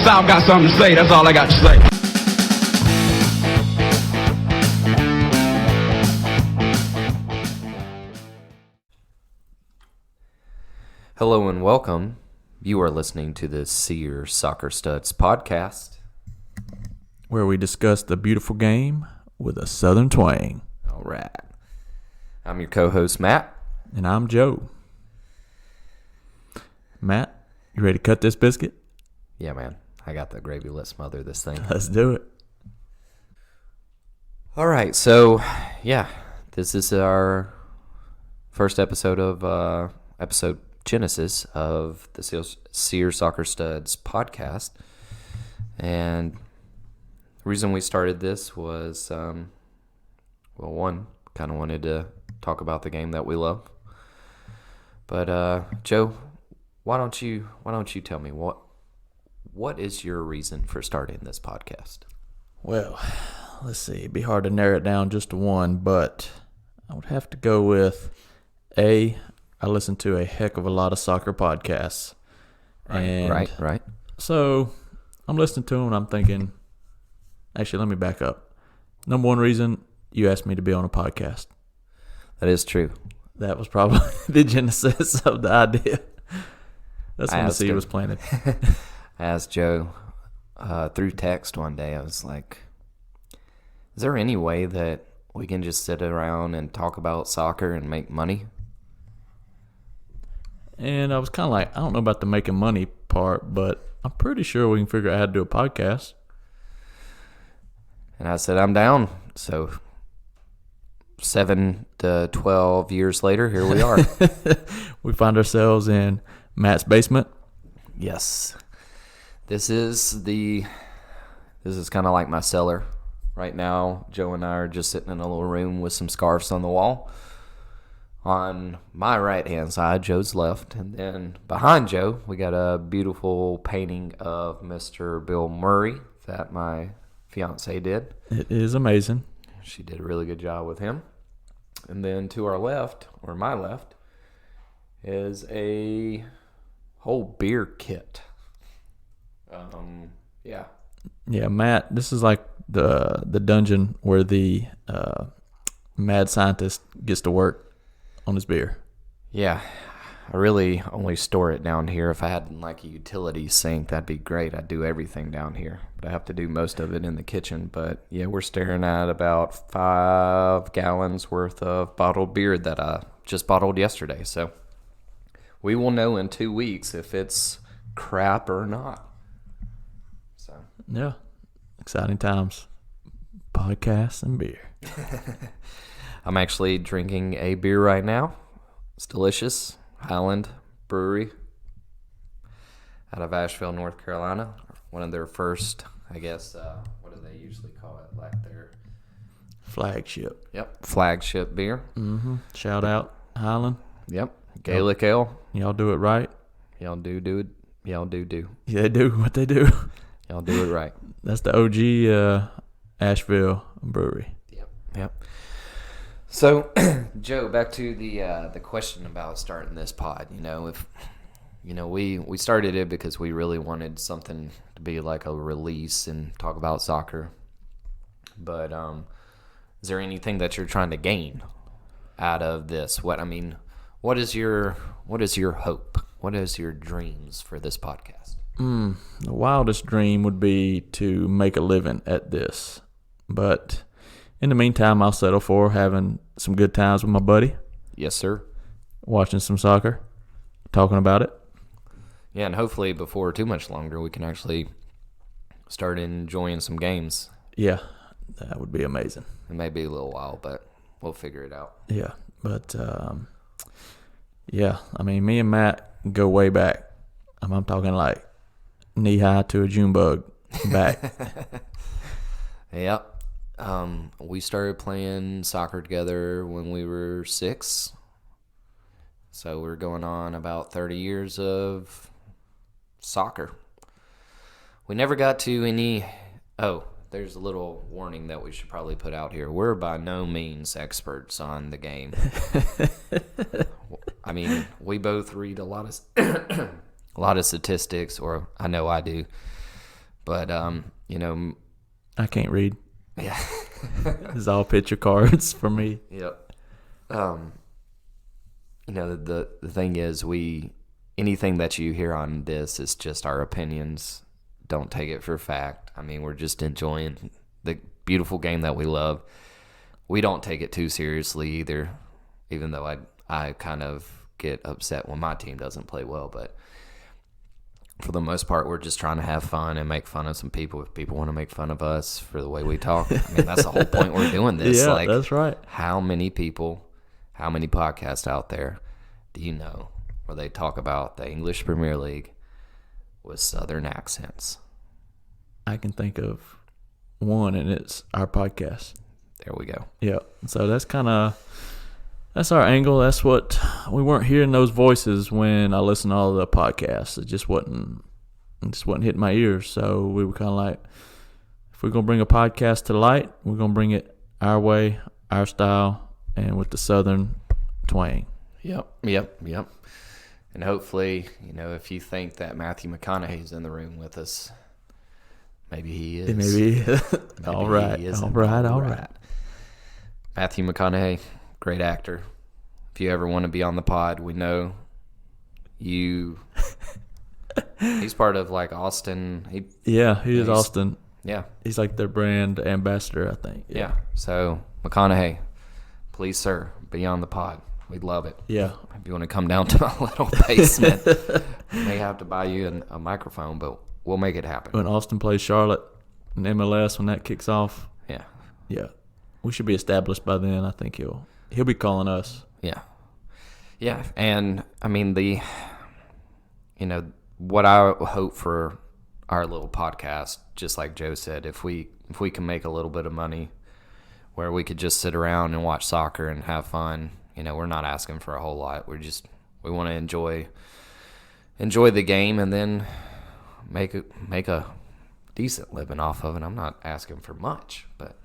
South got something to say. That's all I got to say. Hello and welcome. You are listening to the SeerSoccer Studz podcast, where we discuss the beautiful game with a southern twang. All right. I'm your co-host, Matt. And I'm Joe. Matt, you ready to cut this biscuit? Yeah, man. I got the gravy. Let's smother this thing. Let's do it. All right. So, yeah, this is our first episode of episode Genesis of the SeerSoccer Studz podcast. And the reason we started this was, one, kind of wanted to talk about the game that we love. But Joe, why don't you tell me what is your reason for starting this podcast? Well, let's see. It'd be hard to narrow it down just to one, but I would have to go with I listen to a heck of a lot of soccer podcasts. Right. So I'm listening to them and I'm thinking, actually, let me back up. Number one reason, you asked me to be on a podcast. That is true. That was probably the genesis of the idea. That's when the seed was planted. I asked Joe through text one day, I was like, is there any way that we can just sit around and talk about soccer and make money? And I was kind of like, I don't know about the making money part, but I'm pretty sure we can figure out how to do a podcast. And I said, I'm down. So 7 to 12 years later, here we are. We find ourselves in Matt's basement. Yes. This is kind of like my cellar. Right now, Joe and I are just sitting in a little room with some scarves on the wall. On my right-hand side, Joe's left, and then behind Joe, we got a beautiful painting of Mr. Bill Murray that my fiance did. It is amazing. She did a really good job with him. And then to our left, or my left, is a whole beer kit. Yeah, Matt, this is like the dungeon where the mad scientist gets to work on his beer. Yeah, I really only store it down here. If I had like a utility sink, that'd be great. I'd do everything down here, but I have to do most of it in the kitchen. But yeah, we're staring at about 5 gallons worth of bottled beer that I just bottled yesterday. So we will know in 2 weeks if it's crap or not. So yeah, exciting times. Podcasts and beer. I'm actually drinking a beer right now. It's delicious. Highland Brewery out of Asheville, North Carolina. One of their first, I guess, what do they usually call it? Like their flagship. Yep, flagship beer. Mm-hmm. Shout out Highland. Yep, Gaelic Ale. Y'all do it right. Y'all do it. Y'all do. Yeah, they do what they do. Y'all do it right. That's the OG Asheville Brewery. Yep. So, Joe, back to the question about starting this pod. We started it because we really wanted something to be like a release and talk about soccer. But is there anything that you're trying to gain out of this? What is your hope? What is your dreams for this podcast? The wildest dream would be to make a living at this, but in the meantime, I'll settle for having some good times with my buddy. Yes, sir. Watching some soccer, talking about it. Yeah, and hopefully before too much longer, we can actually start enjoying some games. Yeah, that would be amazing. It may be a little while, but we'll figure it out. Yeah, but me and Matt go way back. I'm talking like knee-high to a June bug back. Yep. We started playing soccer together when we were 6. So we're going on about 30 years of soccer. We never got to any... Oh, there's a little warning that we should probably put out here. We're by no means experts on the game. I mean, we both read a lot of statistics, or I know I do. But I can't read. yeah. It's all picture cards for me. Yep. The thing is, anything that you hear on this is just our opinions. Don't take it for fact. I mean, we're just enjoying the beautiful game that we love. We don't take it too seriously either, even though I kind of get upset when my team doesn't play well. But for the most part, we're just trying to have fun and make fun of some people. If people want to make fun of us for the way we talk, I mean, that's the whole point we're doing this. Yeah, that's right. How many podcasts out there do you know where they talk about the English Premier League with Southern accents? I can think of one, and it's our podcast. There we go. Yeah. So that's our angle. That's what we weren't hearing those voices when I listened to all the podcasts. It just wasn't hitting my ears. So we were kind of like, if we're gonna bring a podcast to light, we're gonna bring it our way, our style, and with the Southern twang. Yep. And hopefully, if you think that Matthew McConaughey's in the room with us, maybe he is. Maybe. Maybe All right. he isn't. All right. Matthew McConaughey, great actor. If you ever want to be on the pod, we know you. He's part of like Austin. He is Austin. Yeah. He's like their brand ambassador, I think. Yeah. So McConaughey, please, sir, be on the pod. We'd love it. Yeah. If you want to come down to my little basement, we may have to buy you a microphone, but we'll make it happen. When Austin plays Charlotte in MLS, when that kicks off. Yeah. Yeah. We should be established by then. I think he'll be calling us. Yeah. Yeah. And I mean, what I hope for our little podcast, just like Joe said, if we can make a little bit of money where we could just sit around and watch soccer and have fun, we're not asking for a whole lot. We want to enjoy the game and then make a decent living off of it. I'm not asking for much, but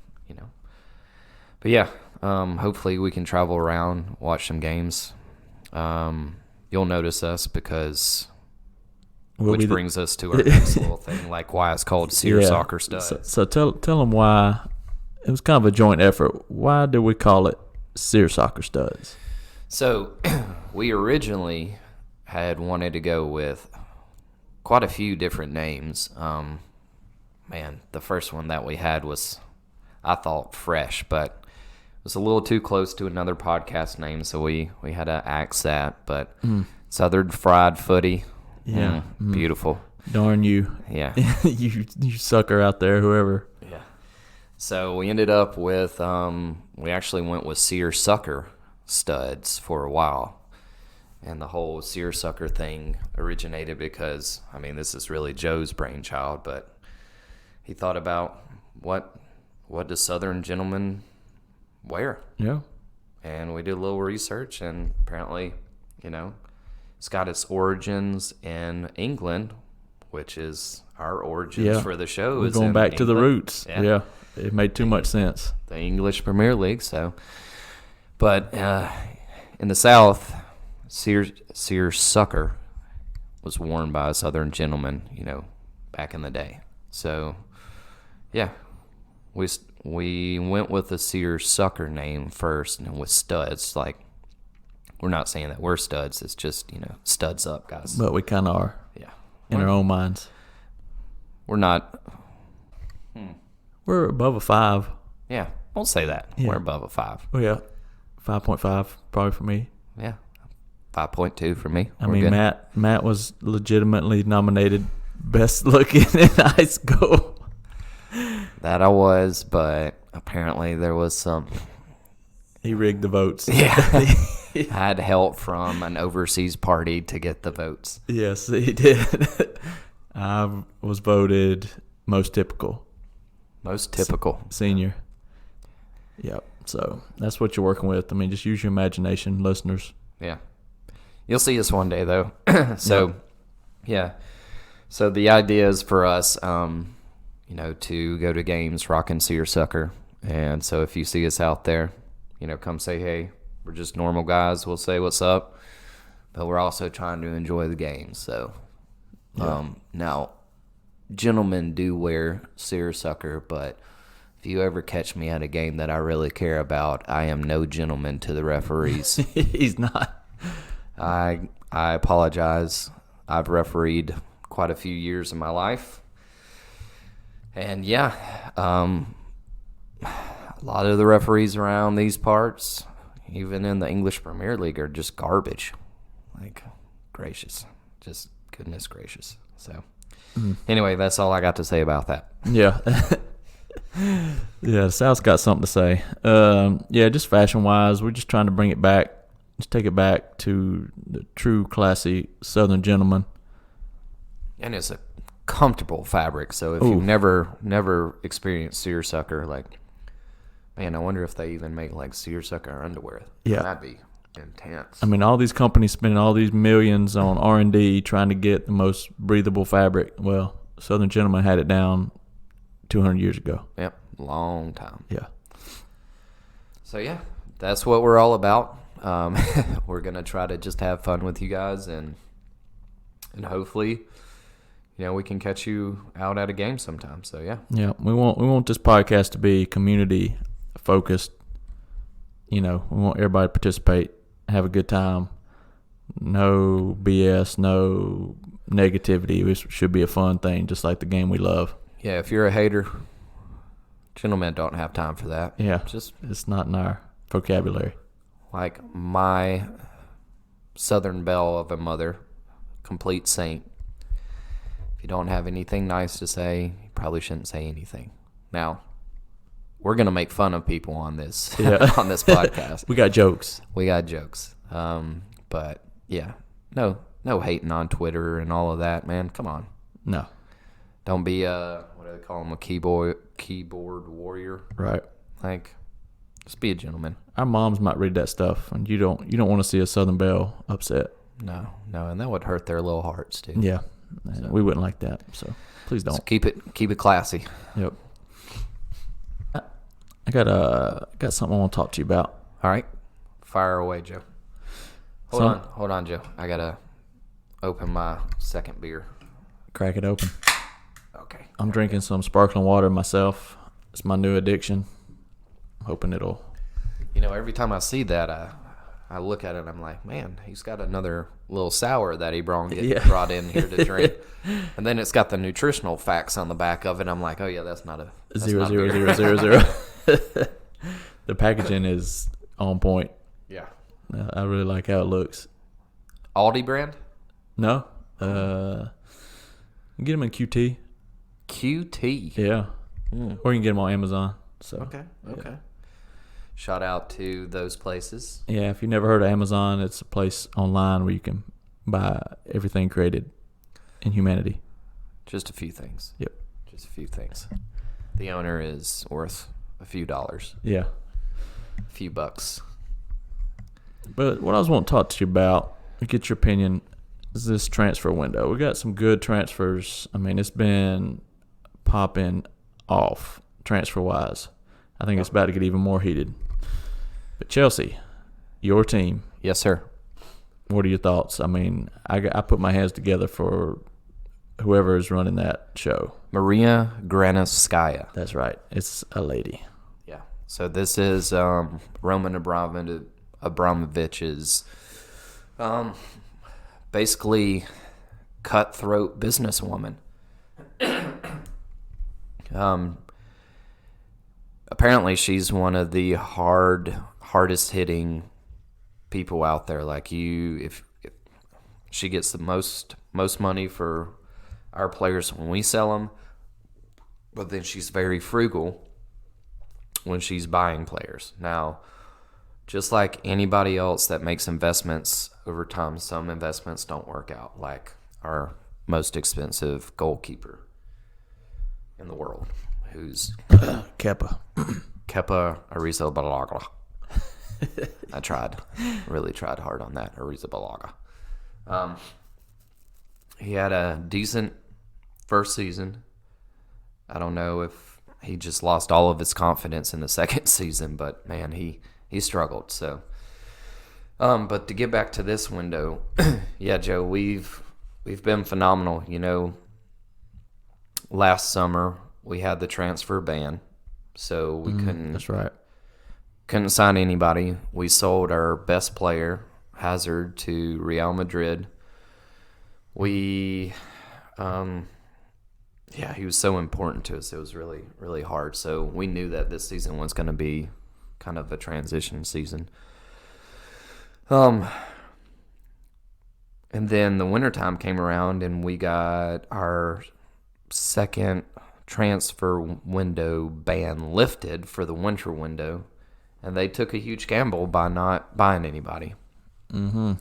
yeah, hopefully we can travel around, watch some games. You'll notice us because, which brings us to our next little thing, like why it's called SeerSoccer Studz. So tell them why. It was kind of a joint effort. Why did we call it SeerSoccer Studz? So we originally had wanted to go with quite a few different names. The first one that we had was, I thought, fresh, but it was a little too close to another podcast name, so we had to axe that. But Southern Fried Footy, beautiful. Darn you. Yeah. you sucker out there, whoever. Yeah. So we ended up with, we actually went with SeerSoccer Studz for a while. And the whole SeerSoccer thing originated because, this is really Joe's brainchild, but he thought about what does Southern gentlemen wear? Yeah. And we did a little research, and apparently, it's got its origins in England, which is our origins for the show. We're going back to the roots. Yeah. It made too much sense. The English Premier League, so. But in the South, SeerSoccer was worn by a Southern gentleman, back in the day. So, yeah, we went with the SeerSoccer name first, and with studs, like, we're not saying that we're studs. It's just, studs up, guys. But we kind of are. Yeah. In our own minds. We're not. We're above a 5. Yeah, won't say that. Yeah. We're above a 5. Oh, yeah. 5.5 probably for me. Yeah. 5.2 for me. Good. Matt was legitimately nominated best looking in high school. That I was, but apparently there was some. He rigged the votes. Yeah. I had help from an overseas party to get the votes. Yes, he did. I was voted most typical. Most typical. Senior. Yep. So that's what you're working with. Just use your imagination, listeners. Yeah. You'll see us one day, though. So, yeah. So the idea is for us, to go to games, rocking SeerSoccer. And so if you see us out there, come say, hey, we're just normal guys. We'll say what's up. But we're also trying to enjoy the game. So, now, gentlemen do wear seersucker, but if you ever catch me at a game that I really care about, I am no gentleman to the referees. He's not. I apologize. I've refereed quite a few years in my life. And yeah, a lot of the referees around these parts, even in the English Premier League, are just garbage. Like, gracious. Just goodness gracious. So, anyway, that's all I got to say about that. Yeah. Yeah, South's got something to say. Yeah, just fashion-wise, we're just trying to bring it back. Just take it back to the true classy Southern gentleman. And it's a comfortable fabric, so if you've never experienced seersucker, like, man, I wonder if they even make like seersucker underwear. Yeah, that'd be intense. I mean, all these companies spending all these millions on R&D trying to get the most breathable fabric. Well, Southern gentleman had it down 200 years ago. Yep, long time. Yeah. So yeah, that's what we're all about. We're gonna try to just have fun with you guys, and hopefully, we can catch you out at a game sometime. So yeah. Yeah, we want this podcast to be community focused. We want everybody to participate, have a good time. No BS, no negativity. It should be a fun thing, just like the game we love. Yeah, if you're a hater, gentlemen don't have time for that. Yeah, it's not in our vocabulary. Like my Southern belle of a mother, complete saint. If you don't have anything nice to say, you probably shouldn't say anything. Now, we're gonna make fun of people on this on this podcast. We got jokes. But yeah, no hating on Twitter and all of that, man. Come on. No. Don't be what do they call them, a keyboard warrior. Right. Like, just be a gentleman. Our moms might read that stuff, and you don't want to see a Southern belle upset. No, and that would hurt their little hearts too. Yeah, so we wouldn't like that. So please don't. So keep it classy. Yep. I got something I want to talk to you about. All right, fire away, Joe. Hold on, Joe. I gotta open my second beer. Crack it open. Okay. I'm drinking some sparkling water myself. It's my new addiction. I'm hoping it'll. Every time I see that, I look at it and I'm like, man, he's got another little sour that he brought in here to drink. And then it's got the nutritional facts on the back of it. I'm like, oh yeah, that's not a 0.00000. The packaging is on point. Yeah. I really like how it looks. Aldi brand? No. You get them in QT. QT? Yeah. Or you can get them on Amazon. So Okay. Yeah. Shout out to those places. Yeah, if you've never heard of Amazon, it's a place online where you can buy everything created in humanity. Just a few things. Yep. Just a few things. The owner is worth a few dollars. Yeah. A few bucks. But what I was wanting to talk to you about, get your opinion, is this transfer window. We got some good transfers. I mean, it's been popping off transfer-wise. I think it's about to get even more heated. But Chelsea, your team. Yes, sir. What are your thoughts? I mean, I put my hands together for whoever is running that show. Maria Granovskaya. That's right. It's a lady. Yeah. So this is Roman Abramovich's basically cutthroat businesswoman. Apparently she's one of the hardest hitting people out there. Like if she gets the most money for our players when we sell them, but then she's very frugal when she's buying players. Now, just like anybody else that makes investments over time, some investments don't work out, like our most expensive goalkeeper in the world, who's Kepa Arrizabalaga. I really tried hard on that, Arrizabalaga. He had a decent first season. I don't know if he just lost all of his confidence in the second season, but man, he struggled. So, but to get back to this window, yeah, Joe, we've been phenomenal. last summer we had the transfer ban, so we couldn't. That's right. Couldn't sign anybody. We sold our best player, Hazard, to Real Madrid. He was so important to us. It was really, really hard. So we knew that this season was going to be kind of a transition season. And then the wintertime came around, and we got our second transfer window ban lifted for the winter window. And they took a huge gamble by not buying anybody.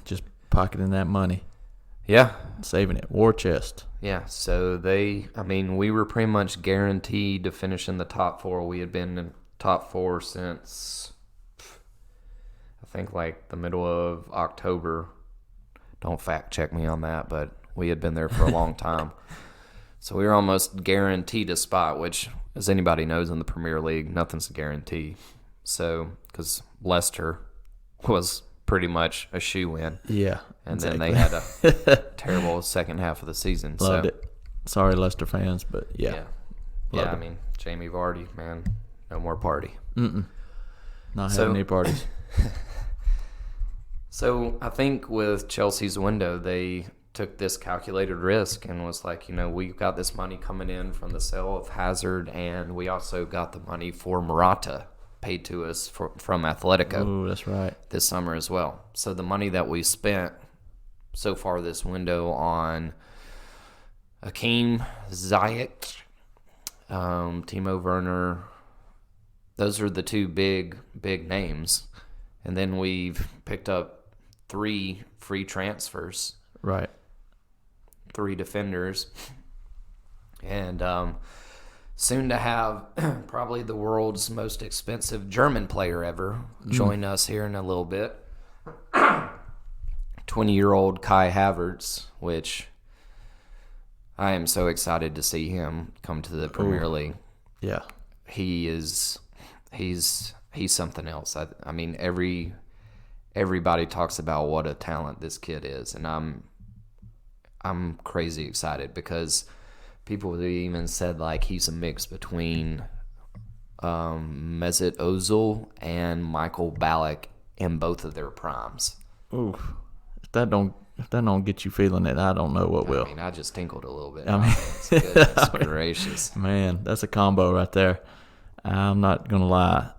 Just pocketing that money. Yeah. Saving it. War chest. Yeah, so we were pretty much guaranteed to finish in the top four. We had been in top four since, I think, like the middle of October. Don't fact check me on that, but we had been there for a long time. So we were almost guaranteed a spot, which, as anybody knows in the Premier League, nothing's a guarantee. So, because Leicester was pretty much a shoe-in. Yeah. And exactly. then they had a terrible second half of the season. Loved it. Sorry, Leicester fans, but yeah. Yeah, Jamie Vardy, man, no more party. Not having any parties. So I think with Chelsea's window, they took this calculated risk and was like, we've got this money coming in from the sale of Hazard, and we also got the money for Morata paid to us from Atletico. Oh, that's right. This summer as well. So the money that we spent so far this window on Hakeem Ziyech, Timo Werner, those are the two big names. And then we've picked up 3 free transfers. Right. 3 defenders. And soon to have probably the world's most expensive German player ever join us here in a little bit. 20-year-old Kai Havertz, which I am so excited to see him come to the Premier League. Yeah. He's something else. I mean, everybody talks about what a talent this kid is, and I'm crazy excited because people have even said like he's a mix between Mesut Ozil and Michael Ballack in both of their primes. Ooh, if that don't get you feeling it, I don't know what will. I mean, I just tinkled a little bit. It's Goodness gracious. Man, that's a combo right there. I'm not gonna lie,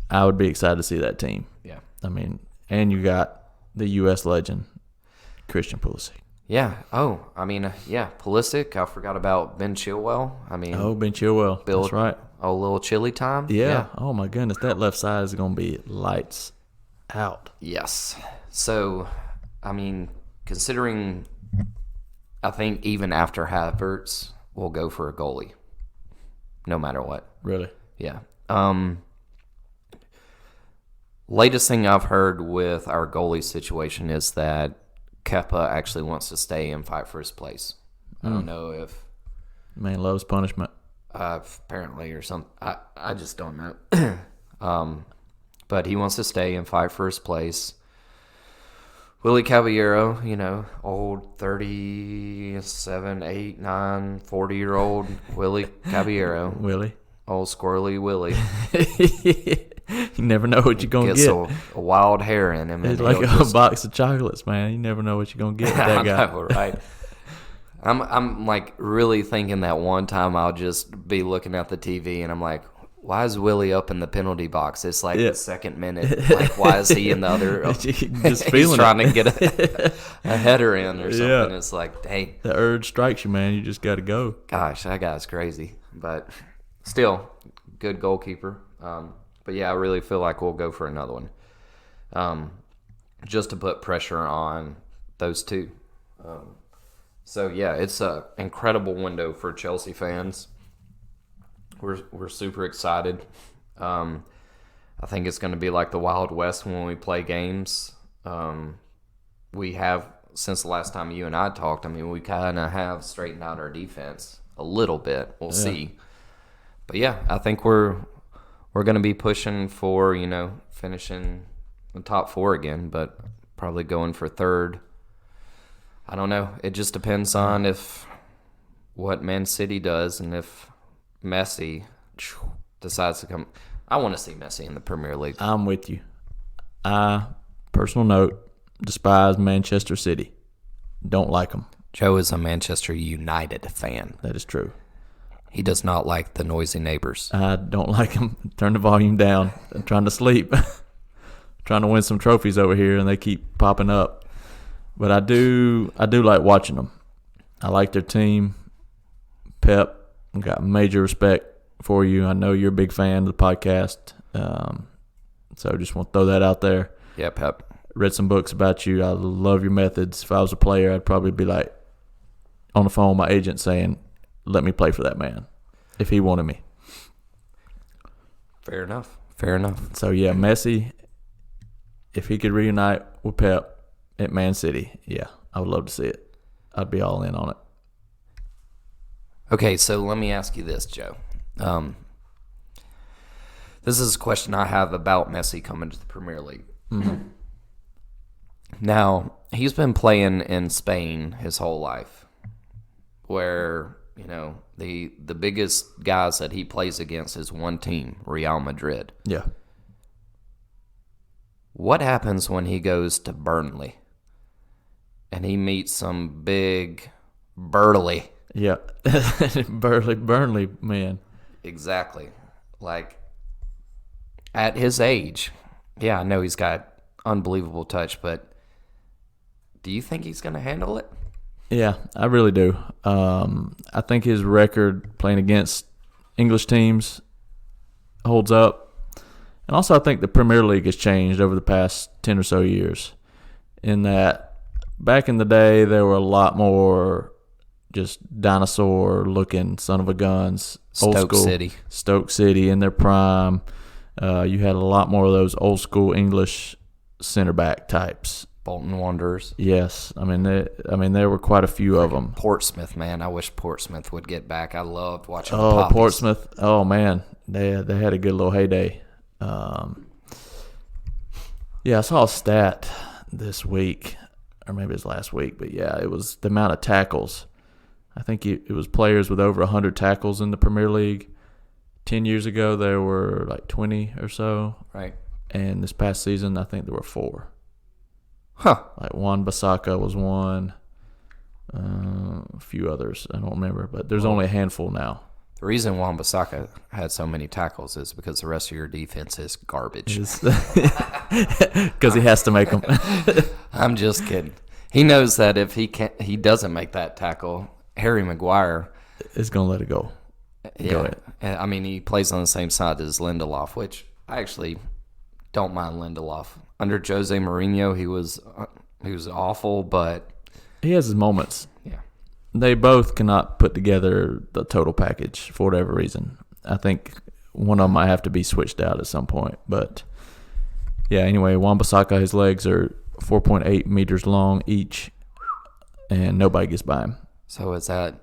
I would be excited to see that team. Yeah. I mean, and you got the U.S. legend, Christian Pulisic. Yeah. Oh, I mean, Pulisic. I forgot about Ben Chilwell. I mean, Ben Chilwell. Bill, that's right. A little chili time. Yeah. Oh my goodness, that left side is gonna be lights out. Yes. So, I mean, considering, I think even after Havertz, we'll go for a goalie, no matter what. Really? Yeah. Latest thing I've heard with our goalie situation is that Kepa actually wants to stay and fight for his place. I don't know if Man loves punishment. apparently or something. I just don't know. But he wants to stay and fight for his place. Willie Caballero, old 37, 8, 9, 40-year-old Willie Caballero. Willie. Old squirrely Willie. You never know what you're going to Gets get. a wild hair in him. It's and like he'll a box of chocolates, man. You never know what you're going to get with that guy. I know, right? I'm like really thinking that one time I'll just be looking at the TV and I'm like, why is Willie up in the penalty box? It's like the second minute. Like, why is he in the other? Just He's trying it. to get a header in or something. Yeah. It's like, dang. The urge strikes you, man. You just got to go. Gosh, that guy's crazy. But still, good goalkeeper. But yeah, I really feel like we'll go for another one. Just to put pressure on those two. So yeah, it's an incredible window for Chelsea fans. We're super excited. I think it's going to be like the Wild West when we play games. We have, since the last time you and I talked, we kind of have straightened out our defense a little bit. We'll see. But yeah, I think we're going to be pushing for, finishing the top 4 again, but probably going for third. I don't know. It just depends on if what Man City does, and if Messi decides to come, I want to see Messi in the Premier League. I'm with you. I, personal note, despise Manchester City. Don't like them. Joe is a Manchester United fan. That is true. He does not like the noisy neighbors. I don't like them. Turn the volume down. I'm trying to sleep. Trying to win some trophies over here, and they keep popping up. But I do like watching them. I like their team. Pep, got major respect for you. I know you're a big fan of the podcast, so just want to throw that out there. Yeah, Pep. Read some books about you. I love your methods. If I was a player, I'd probably be like on the phone with my agent saying, let me play for that man if he wanted me. Fair enough. Fair enough. So, yeah, Messi, if he could reunite with Pep at Man City, yeah, I would love to see it. I'd be all in on it. Okay, so let me ask you this, Joe. This is a question I have about Messi coming to the Premier League. Mm-hmm. Now, he's been playing in Spain his whole life, where, you know, the biggest guys that he plays against is one team, Real Madrid. Yeah. What happens when he goes to Burnley and he meets some big burly? Yeah. Burnley, man. Exactly. Like, at his age, yeah, I know he's got unbelievable touch, but do you think he's going to handle it? Yeah, I really do. I think his record playing against English teams holds up. And also I think the Premier League has changed over the past 10 or so years in that back in the day there were a lot more just dinosaur-looking son-of-a-guns. Stoke City. Stoke City in their prime. You had a lot more of those old-school English center-back types. Bolton Wanderers. Yes, I mean there were quite a few of them. Portsmouth, man, I wish Portsmouth would get back. I loved watching. the Oh, Poppies. Portsmouth! Oh man, they had a good little heyday. Yeah, I saw a stat this week, or maybe it was last week, but yeah, it was the amount of tackles. I think it was players with over 100 tackles in the Premier League. 10 years ago, there were like 20 or so. Right. And this past season, I think there were 4. Huh. Like Wan-Bissaka was one. A few others, I don't remember, but there's only a handful now. The reason Wan-Bissaka had so many tackles is because the rest of your defense is garbage. Because he has to make them. I'm just kidding. He knows that if he doesn't make that tackle, Harry Maguire is going to let it go. Yeah, Go ahead. I mean, he plays on the same side as Lindelof, which I actually don't mind Lindelof. Under Jose Mourinho, he was awful, but he has his moments. Yeah, they both cannot put together the total package for whatever reason. I think one of them might have to be switched out at some point. But yeah, anyway, Wan-Bissaka, his legs are 4.8 meters long each, and nobody gets by him. So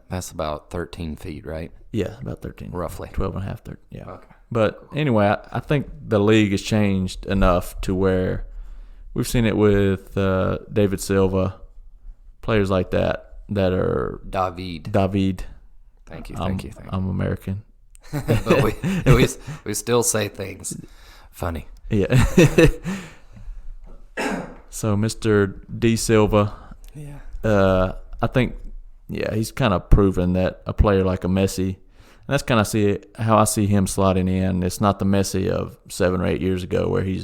that's about 13 feet, right? Yeah, about 13. Roughly. 12 and a half, 13, yeah. Okay. But anyway, I think the league has changed enough to where we've seen it with David Silva, players like that are David. Thank you. I'm American. But we still say things funny. Yeah. So Mr. D. Silva, Yeah. I think, he's kind of proven that a player like a Messi, and that's kind of how I see him slotting in. It's not the Messi of 7 or 8 years ago where he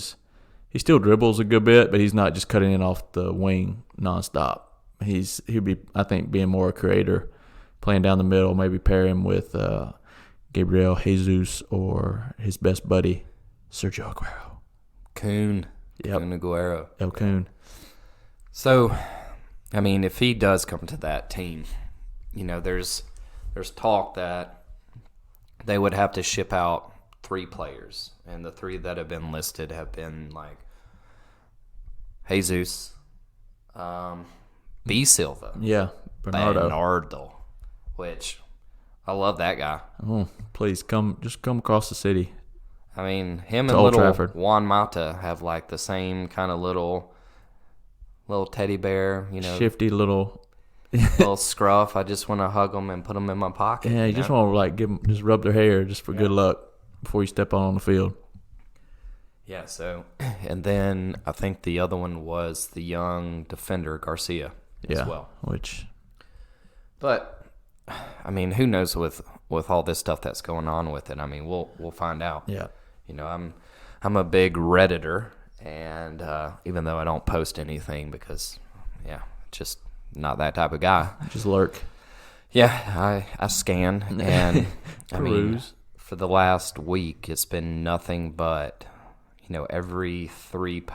still dribbles a good bit, but he's not just cutting in off the wing nonstop. He'll be, I think, being more a creator, playing down the middle, maybe pair him with Gabriel Jesus or his best buddy, Sergio Aguero. Kun. Yep. Kun Aguero. El Kun. So, I mean, if he does come to that team, there's talk that they would have to ship out 3 players, and the 3 that have been listed have been like Jesus, B. Silva, Bernardo, which I love that guy. Oh, please come across the city. I mean, him To and Old little Trafford. Juan Mata have like the same kind of little teddy bear, Shifty little. little scruff. I just want to hug them and put them in my pocket. Yeah, you just want to like just rub their hair just for good luck before you step on the field. Yeah. So, and then I think the other one was the young defender Garcia as well. But I mean, who knows with all this stuff that's going on with it? I mean, we'll find out. Yeah. You know, I'm a big Redditor, and even though I don't post anything because, just not that type of guy. Just lurk. Yeah, I scan, and I mean, Peruse. for the last week, it's been nothing but, every 2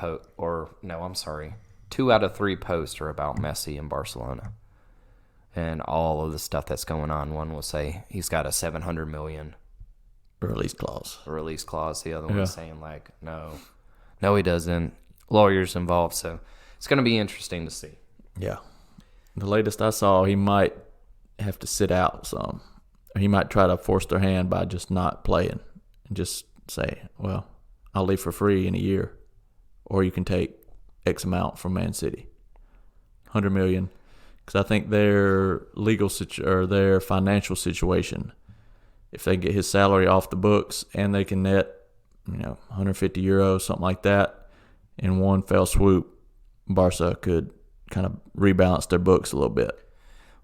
out of 3 posts are about Messi in Barcelona. And all of the stuff that's going on. One will say he's got a $700 million Release clause. The other one's saying like, no, he doesn't. Lawyers involved, so it's going to be interesting to see. Yeah. The latest I saw, he might have to sit out some. He might try to force their hand by just not playing and just say, well, I'll leave for free in a year, or you can take X amount from Man City, $100 million. Because I think their their financial situation, if they get his salary off the books and they can net, 150 euros, something like that, in one fell swoop, Barca could kind of rebalance their books a little bit.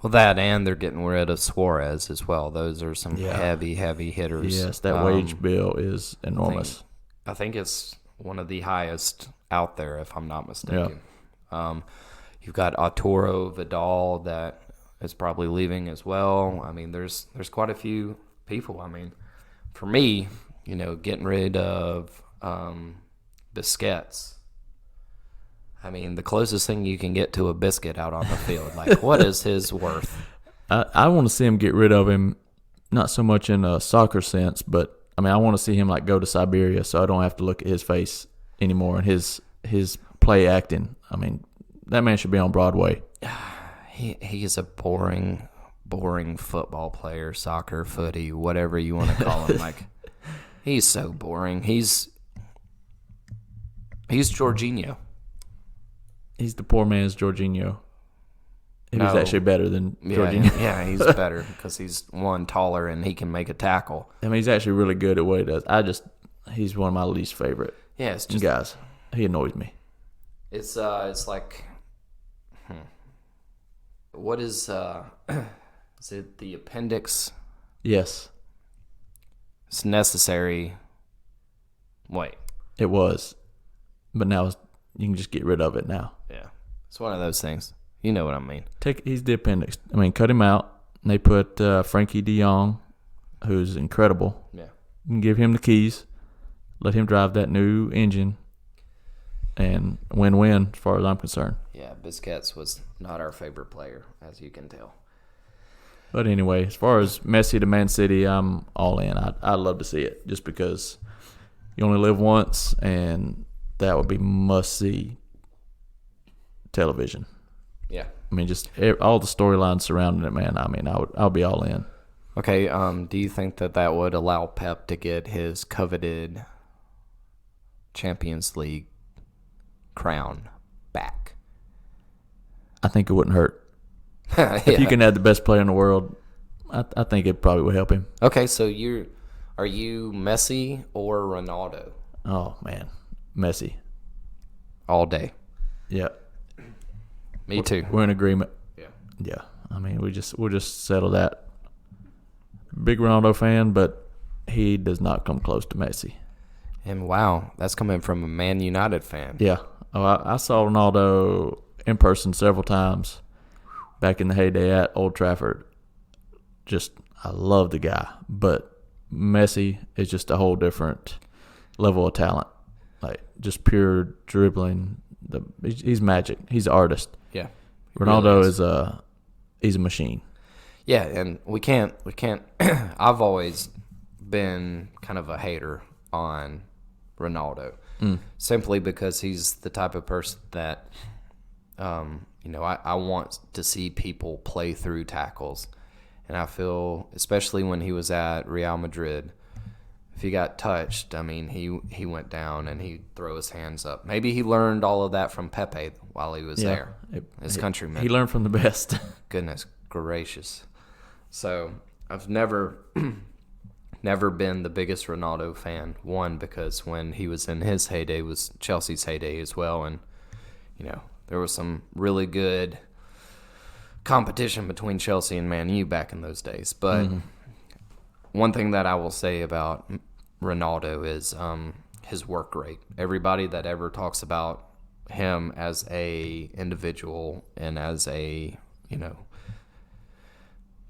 Well, that and they're getting rid of Suarez as well. Those are some heavy hitters. Yes, that wage bill is enormous. I think it's one of the highest out there, if I'm not mistaken. Yeah. You've got Arturo Vidal that is probably leaving as well. I mean, there's quite a few people. I mean, for me, getting rid of Busquets. I mean, the closest thing you can get to a biscuit out on the field. Like, what is his worth? I want to see him get rid of him, not so much in a soccer sense, but, I mean, I want to see him, like, go to Siberia so I don't have to look at his face anymore and his play acting. I mean, that man should be on Broadway. He is a boring football player, soccer, footy, whatever you want to call him. Like, he's so boring. He's Jorginho. He's the poor man's Jorginho. He's actually better than Jorginho. Yeah, he's better because he's taller and he can make a tackle. I mean, he's actually really good at what he does. He's one of my least favorite guys. He annoys me. It's like, what is it the appendix? Yes. It's necessary. Wait. It was. But now you can just get rid of it now. Yeah. It's one of those things. You know what I mean. He's the appendix. I mean, cut him out. And they put Frankie de Jong, who's incredible. Yeah. You can give him the keys. Let him drive that new engine. And win-win as far as I'm concerned. Yeah, Busquets was not our favorite player, as you can tell. But anyway, as far as Messi to Man City, I'm all in. I'd love to see it just because you only live once, and that would be must-see television. Yeah. I mean, just all the storylines surrounding it, man. I mean, I'll be all in. Okay, do you think that would allow Pep to get his coveted Champions League crown back? I think it wouldn't hurt. If you can add the best player in the world, I think it probably would help him. Okay, so are you Messi or Ronaldo? Oh man, Messi all day. Yeah, me too. We're in agreement. Yeah. I mean, we'll just settle that. Big Ronaldo fan, but he does not come close to Messi. And wow, that's coming from a Man United fan. Yeah. Oh, I saw Ronaldo in person several times back in the heyday at Old Trafford. I love the guy, but Messi is just a whole different level of talent. Like, just pure dribbling. He's magic. He's an artist. Yeah. Ronaldo really he's a machine. Yeah, and we can't I've always been kind of a hater on Ronaldo. Simply because he's the type of person that I want to see people play through tackles. And I feel, especially when he was at Real Madrid, if he got touched, I mean, he went down and he'd throw his hands up. Maybe he learned all of that from Pepe while he was there. His countryman. He learned from the best. Goodness gracious. So I've never been the biggest Ronaldo fan. One, because when he was in his heyday was Chelsea's heyday as well, and there was some really good competition between Chelsea and Man U back in those days. But one thing that I will say about Ronaldo is his work rate. Everybody that ever talks about him as a individual and as a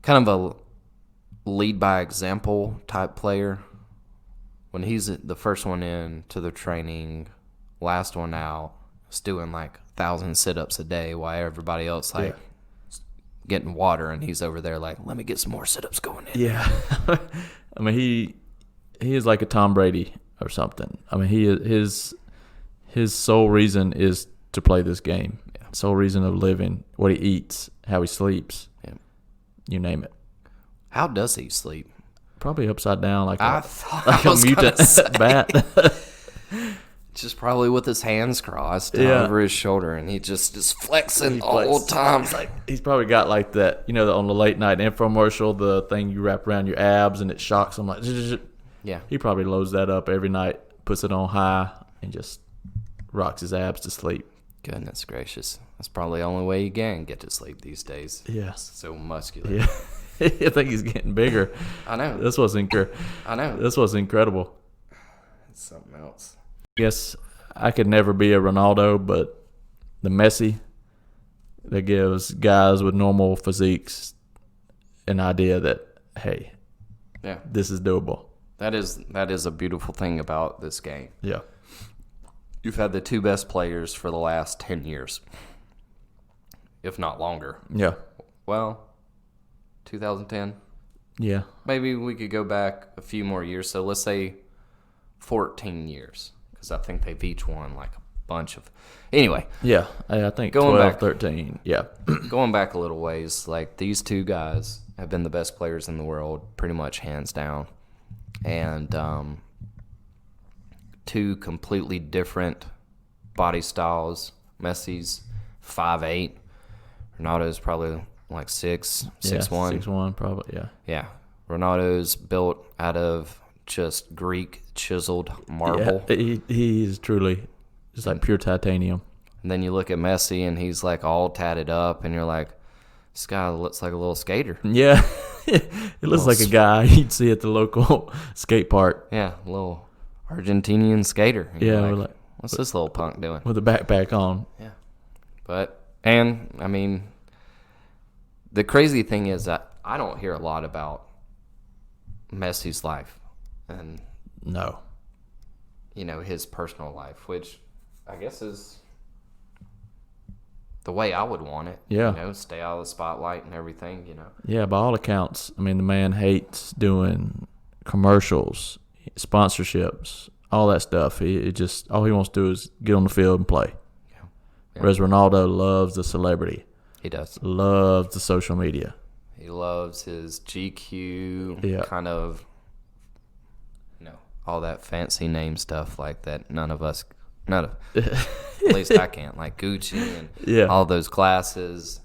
kind of a lead by example type player, when he's the first one in to the training, last one out, is doing like 1,000 sit-ups a day while everybody else getting water, and he's over there like, let me get some more sit-ups going in. Yeah. I mean, he is like a Tom Brady or something. I mean, his sole reason is to play this game. Yeah. Sole reason of living, what he eats, how he sleeps. Yeah. You name it. How does he sleep? Probably upside down like I a mutant bat. Just probably with his hands crossed over his shoulder, and he just is flexing the whole time. He's probably got like that, on the late night infomercial, the thing you wrap around your abs and it shocks him. Like, yeah. He probably loads that up every night, puts it on high, and just rocks his abs to sleep. Goodness gracious. That's probably the only way you can get to sleep these days. Yes. So muscular. Yeah. I think he's getting bigger. I know. This was incredible. It's something else. Yes, I could never be a Ronaldo, but the Messi that gives guys with normal physiques an idea that, hey, this is doable. That is a beautiful thing about this game. Yeah. You've had the two best players for the last 10 years, if not longer. Yeah. Well, 2010? Yeah. Maybe we could go back a few more years. So let's say 14 years, because I think they've each won like a bunch of. Anyway. Yeah, I think going 12, back, 13. Yeah. Going back a little ways, like these two guys have been the best players in the world, pretty much hands down. And two completely different body styles. Messi's 5'8". Ronaldo's probably like 6'1". 6'1", probably, yeah. Yeah. Ronaldo's built out of just Greek chiseled marble. Yeah, he is truly just like pure titanium. And then you look at Messi and he's like all tatted up, and you're like, this guy looks like a little skater. Yeah. It looks like a guy you'd see at the local skate park. Yeah, a little Argentinian skater. And yeah, like, what's this little punk doing? With a backpack on. Yeah. And, I mean, the crazy thing is that I don't hear a lot about Messi's life and no, his personal life, which I guess is the way I would want it. Yeah. Stay out of the spotlight and everything, Yeah, by all accounts, I mean, the man hates doing commercials, sponsorships, all that stuff. All he wants to do is get on the field and play. Yeah. Whereas Ronaldo loves the celebrity. He does. Loves the social media. He loves his GQ kind of, all that fancy name stuff like that. At least I can't, like Gucci and all those glasses,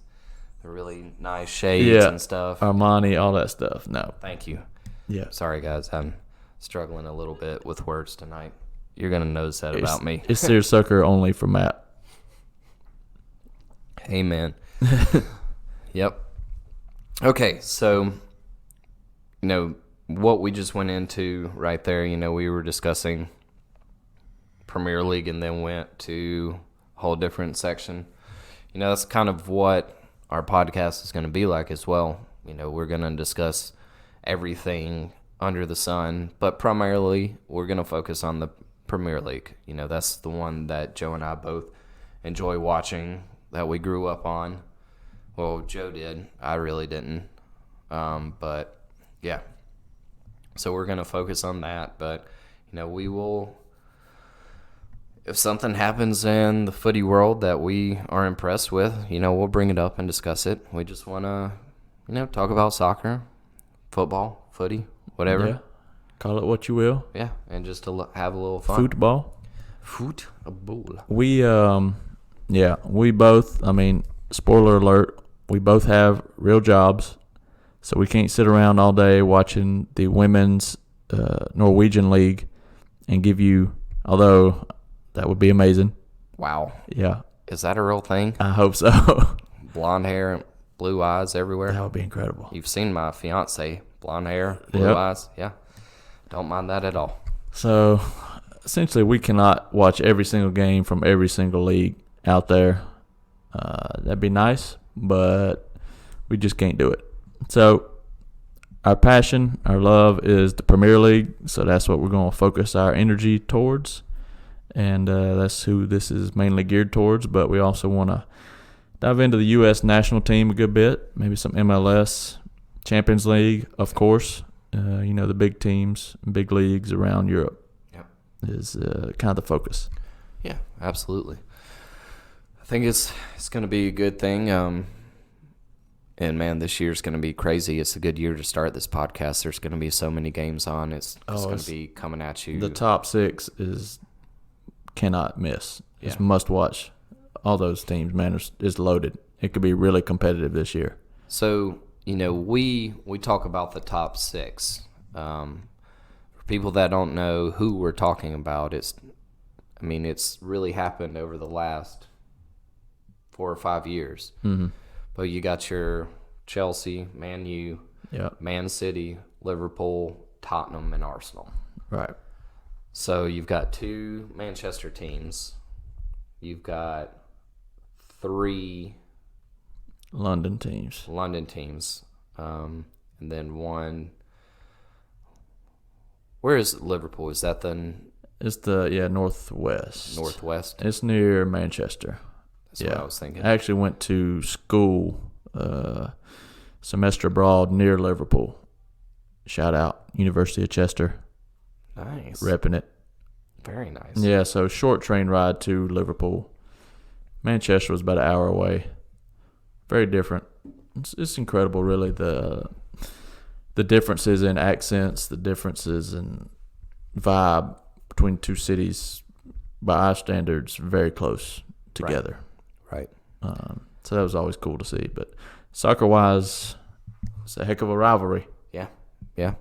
the really nice shades and stuff. Armani, all that stuff. No. Thank you. Yeah. Sorry, guys. I'm struggling a little bit with words tonight. You're going to notice that about me. It's SeerSoccer only for Matt. Amen. Yep. Okay, so, what we just went into right there, we were discussing Premier League and then went to a whole different section. That's kind of what our podcast is going to be like as well. We're going to discuss everything under the sun, but primarily we're going to focus on the Premier League. That's the one that Joe and I both enjoy watching, that we grew up on. Well, Joe did. I really didn't. But, yeah. So we're going to focus on that. But, we will, if something happens in the footy world that we are impressed with, we'll bring it up and discuss it. We just want to, talk about soccer, football, footy, whatever. Call it what you will. Yeah, and just to have a little fun. Football. Football. We we both, I mean, spoiler alert, we both have real jobs, so we can't sit around all day watching the women's Norwegian league and give you, although that would be amazing. Wow. Yeah. Is that a real thing? I hope so. Blonde hair, blue eyes everywhere. That would be incredible. You've seen my fiance, blonde hair, blue eyes. Yeah. Don't mind that at all. So, essentially, we cannot watch every single game from every single league out there. That'd be nice, but we just can't do it. So, our passion, our love is the Premier League, so that's what we're going to focus our energy towards, and that's who this is mainly geared towards, but we also want to dive into the U.S. national team a good bit, maybe some MLS, Champions League, of course. The big teams, big leagues around Europe is kind of the focus. Yeah, absolutely. I think it's going to be a good thing. And, man, this year's going to be crazy. It's a good year to start this podcast. There's going to be so many games on. It's going to be coming at you. The top 6 cannot miss. It's must watch. All those teams, man, is loaded. It could be really competitive this year. So, we talk about the top 6. For people that don't know who we're talking about, it's really happened over the last 4 or 5 years. Mm-hmm. But you got your Chelsea, Man U, Man City, Liverpool, Tottenham, and Arsenal. Right. So you've got 2 Manchester teams. You've got 3 London teams. And then 1. Where is Liverpool? Is that It's the northwest. Northwest? It's near Manchester. That's what I was thinking. I actually went to school semester abroad near Liverpool. Shout out University of Chester. Nice. Repping it. Very nice. Yeah, so short train ride to Liverpool. Manchester was about an hour away. Very different. It's incredible, really, the differences in accents, the differences in vibe between 2 cities, by our standards, very close together. Right. So that was always cool to see. But soccer-wise, it's a heck of a rivalry. Yeah.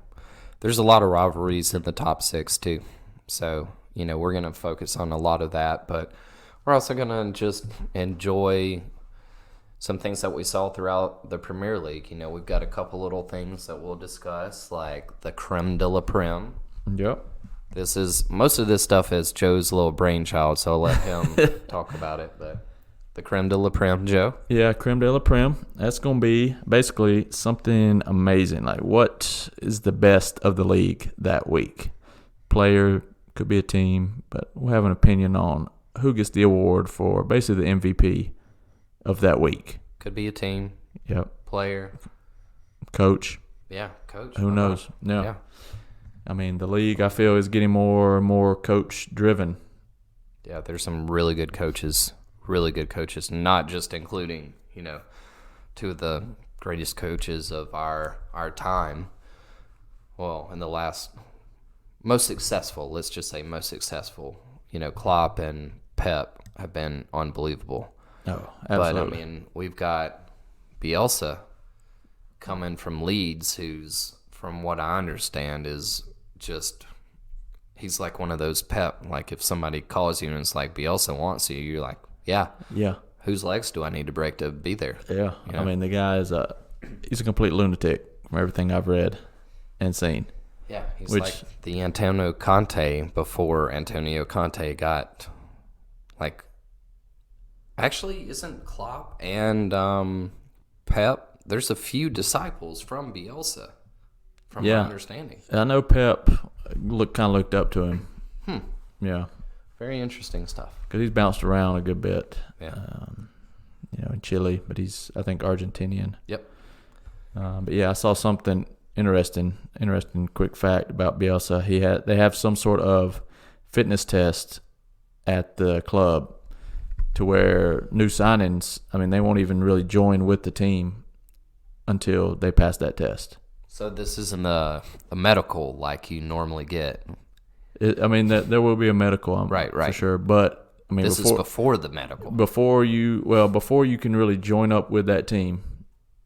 There's a lot of rivalries in the top 6, too. So, we're going to focus on a lot of that. But we're also going to just enjoy some things that we saw throughout the Premier League. We've got a couple little things that we'll discuss, like the creme de la creme. Yep. Most of this stuff is Joe's little brainchild, so I'll let him talk about it. But the creme de la creme, Joe? Yeah, creme de la creme. That's going to be basically something amazing. Like, what is the best of the league that week? Player, could be a team, but we'll have an opinion on who gets the award for basically the MVP of that week. Could be a team. Yep. Player. Coach. Yeah, coach. Who knows? Yeah. I mean, the league, I feel, is getting more and more coach-driven. Yeah, there's some really good coaches, not just including, 2 of the greatest coaches of our time. Well, in the last, most successful, let's just say most successful, Klopp and Pep have been unbelievable. Oh, absolutely. But, we've got Bielsa coming from Leeds, who's, from what I understand, is just, he's like one of those Pep. Like, if somebody calls you and it's like, Bielsa wants you, you're like, yeah. Whose legs do I need to break to be there? Yeah. I mean, the guy is he's a complete lunatic from everything I've read and seen. Yeah, he's like the Antonio Conte before Antonio Conte got, like, actually, isn't Klopp and Pep, there's a few disciples from Bielsa, from my understanding. I know Pep kind of looked up to him. Yeah. Very interesting stuff. Because he's bounced around a good bit. Yeah. In Chile, but he's, I think, Argentinian. Yep. But yeah, I saw something interesting quick fact about Bielsa. They have some sort of fitness test at the club to where new signings, I mean, they won't even really join with the team until they pass that test. So this isn't a medical like you normally get. There will be a medical, Right. for sure. But This is before the medical. Before you can really join up with that team,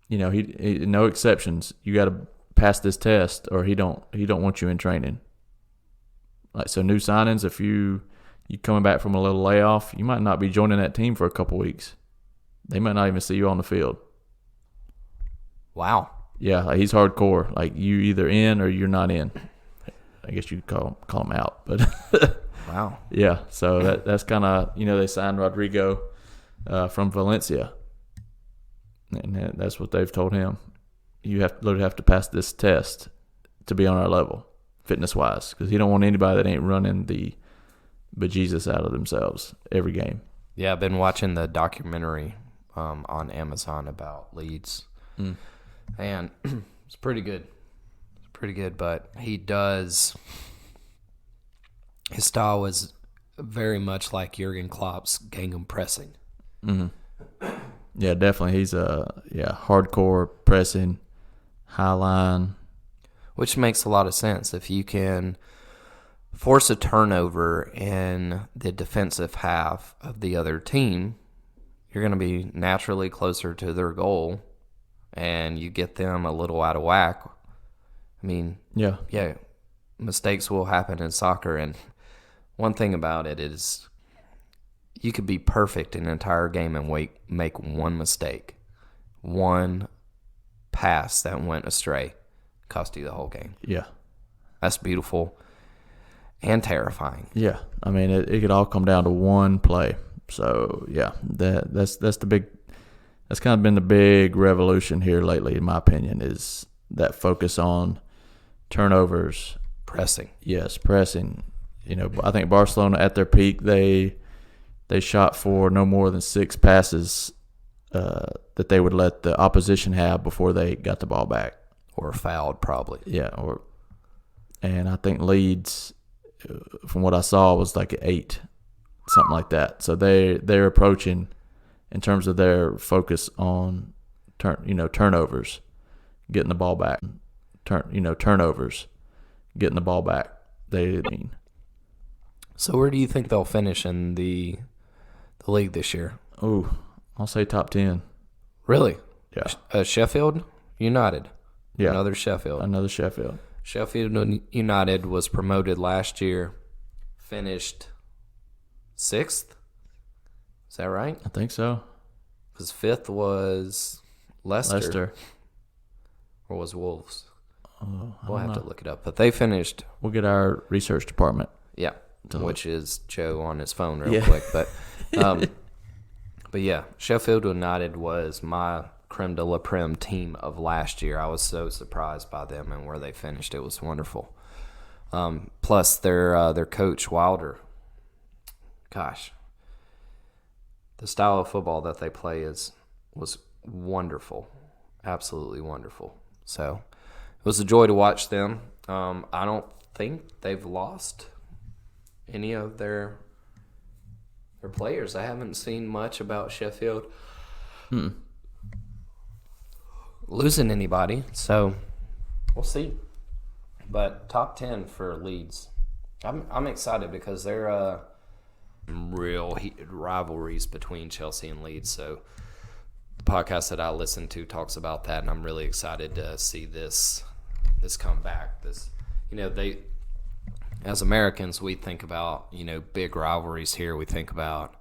he no exceptions. You got to pass this test, or he don't want you in training. Like, so new signings, if you coming back from a little layoff, you might not be joining that team for a couple weeks. They might not even see you on the field. Wow. Yeah, like he's hardcore. Like, you either in or you're not in. I guess you'd call him out, but wow. Yeah. So that's kind of, they signed Rodrigo from Valencia, and that's what they've told him. You literally have to pass this test to be on our level, fitness wise, because he don't want anybody that ain't running the bejesus out of themselves every game. Yeah, I've been watching the documentary on Amazon about Leeds, and it's pretty good. It's pretty good, but his style was very much like Jurgen Klopp's Gangnam pressing. Mm-hmm. Yeah, definitely. He's hardcore pressing, high line, which makes a lot of sense. If you can force a turnover in the defensive half of the other team, you're going to be naturally closer to their goal, and you get them a little out of whack. I mean, yeah, mistakes will happen in soccer, and one thing about it is you could be perfect in an entire game and make one mistake, one pass that went astray, cost you the whole game. Yeah. That's beautiful and terrifying. Yeah. It could all come down to one play. So, yeah, that's kind of been the big revolution here lately, in my opinion, is that focus on turnovers. Pressing. Yes, pressing. I think Barcelona at their peak, they shot for no more than 6 passes that they would let the opposition have before they got the ball back. Or fouled, probably. Yeah, and I think Leeds, from what I saw, was like 8, something like that. So they're approaching, in terms of their focus on turnovers, getting the ball back. Turnovers, getting the ball back. So where do you think they'll finish in the league this year? Oh, I'll say top 10. Really? Yeah. Sheffield United. Yeah. Another Sheffield. Sheffield United was promoted last year, finished 6th. Is that right? I think so. Because 5th was Leicester. Or was Wolves? We'll have to look it up. But they finished. We'll get our research department. Yeah, which is Joe on his phone real quick. But but yeah, Sheffield United was my creme de la creme team of last year. I was so surprised by them and where they finished. It was wonderful. Plus their coach Wilder. Gosh, the style of football that they play was wonderful, absolutely wonderful. So it was a joy to watch them. I don't think they've lost any of their players. I haven't seen much about Sheffield losing anybody, so we'll see. But top 10 for Leeds. I'm excited because they're real heated rivalries between Chelsea and Leeds. So the podcast that I listen to talks about that, and I'm really excited to see this come back. They, as Americans, we think about big rivalries here. We think about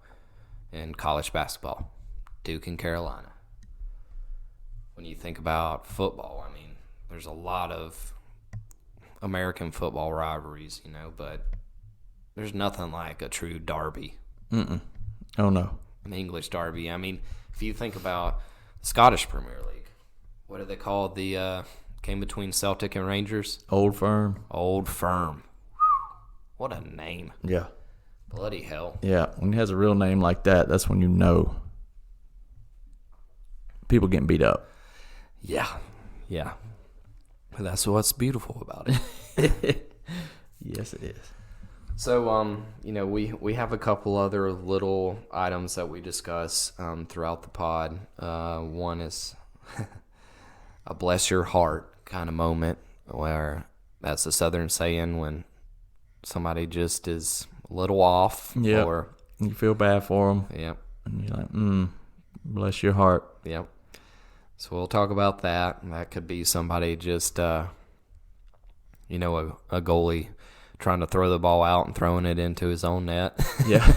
in college basketball, Duke and Carolina. When you think about football, there's a lot of American football rivalries, but there's nothing like a true derby. Oh, no. An English derby. If you think about the Scottish Premier League, what do they call the game between Celtic and Rangers? Old Firm. Old Firm. What a name. Yeah. Bloody hell. Yeah, when he has a real name like that, that's when you know people getting beat up. Yeah. That's what's beautiful about it. Yes, it is. So, we have a couple other little items that we discuss throughout the pod. One is a bless your heart, kind of moment where that's the Southern saying when somebody just is a little off. Yep. Or You feel bad for them. Yep. And you're like, bless your heart. Yep. So we'll talk about that. That could be somebody just, a goalie trying to throw the ball out and throwing it into his own net. Yeah.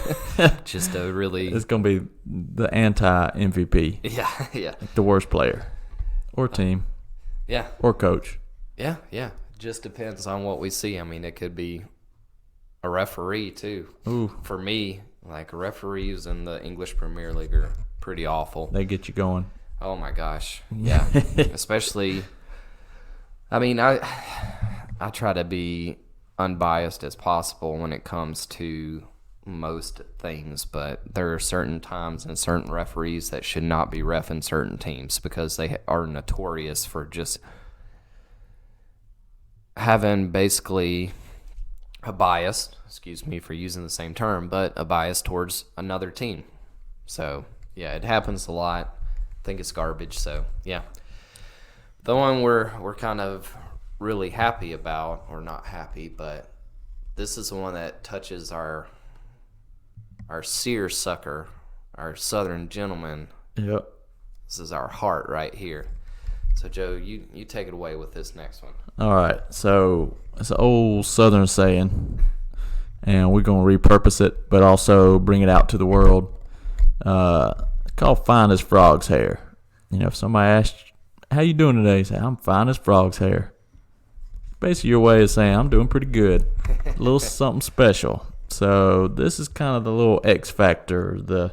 Just a really... It's going to be the anti-MVP. Yeah, yeah. Like the worst player or team Yeah. or coach. Yeah, yeah. Just depends on what we see. I mean, it could be a referee, too. Ooh. For me, like, referees in the English Premier League are pretty awful. They get you going. Oh, my gosh. Yeah. Especially, I mean, I try to be unbiased as possible when it comes to most things, but there are certain times and certain referees that should not be reffing certain teams because they are notorious for just having basically a bias, excuse me for using the same term, but a bias towards another team. So, yeah, it happens a lot. I think it's garbage, so, yeah. The one we're kind of really happy about, or not happy, but this is the one that touches our SeerSoccer, our Southern gentleman. Yep. This is our heart right here. So, Joe, you take it away with this next one. All right. So it's an old Southern saying, and we're going to repurpose it, but also bring it out to the world. It's called fine as frog's hair. If somebody asks, how you doing today? You say, I'm fine as frog's hair. Basically your way of saying, I'm doing pretty good. A little something special. So this is kind of the little X factor.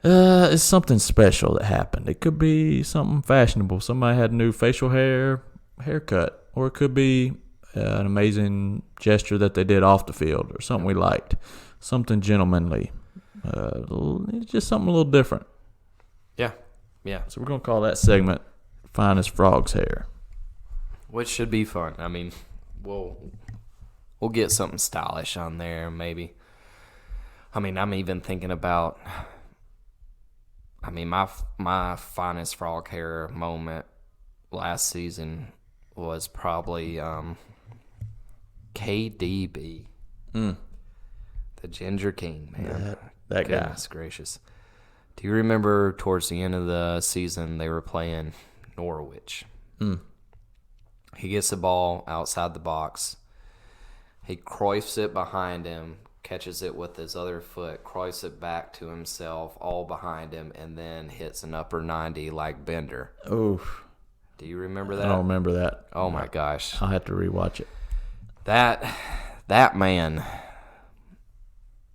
It's something special that happened. It could be something fashionable. Somebody had a new facial haircut. Or it could be an amazing gesture that they did off the field or something we liked. Something gentlemanly. Just something a little different. Yeah, yeah. So we're going to call that segment Fine as Frog's Hair. Which should be fun. I mean, we'll get something stylish on there, maybe. I mean, I'm even thinking about, my finest frog hair moment last season was probably KDB. The Ginger King, man. That guy. Goodness gracious. Do you remember towards the end of the season they were playing Norwich? He gets the ball outside the box. He croifs it behind him, catches it with his other foot, croifs it back to himself, all behind him, and then hits an upper 90 like Bender. Oof. Do you remember that? I don't remember that. Oh, my gosh. I'll have to rewatch it. That man,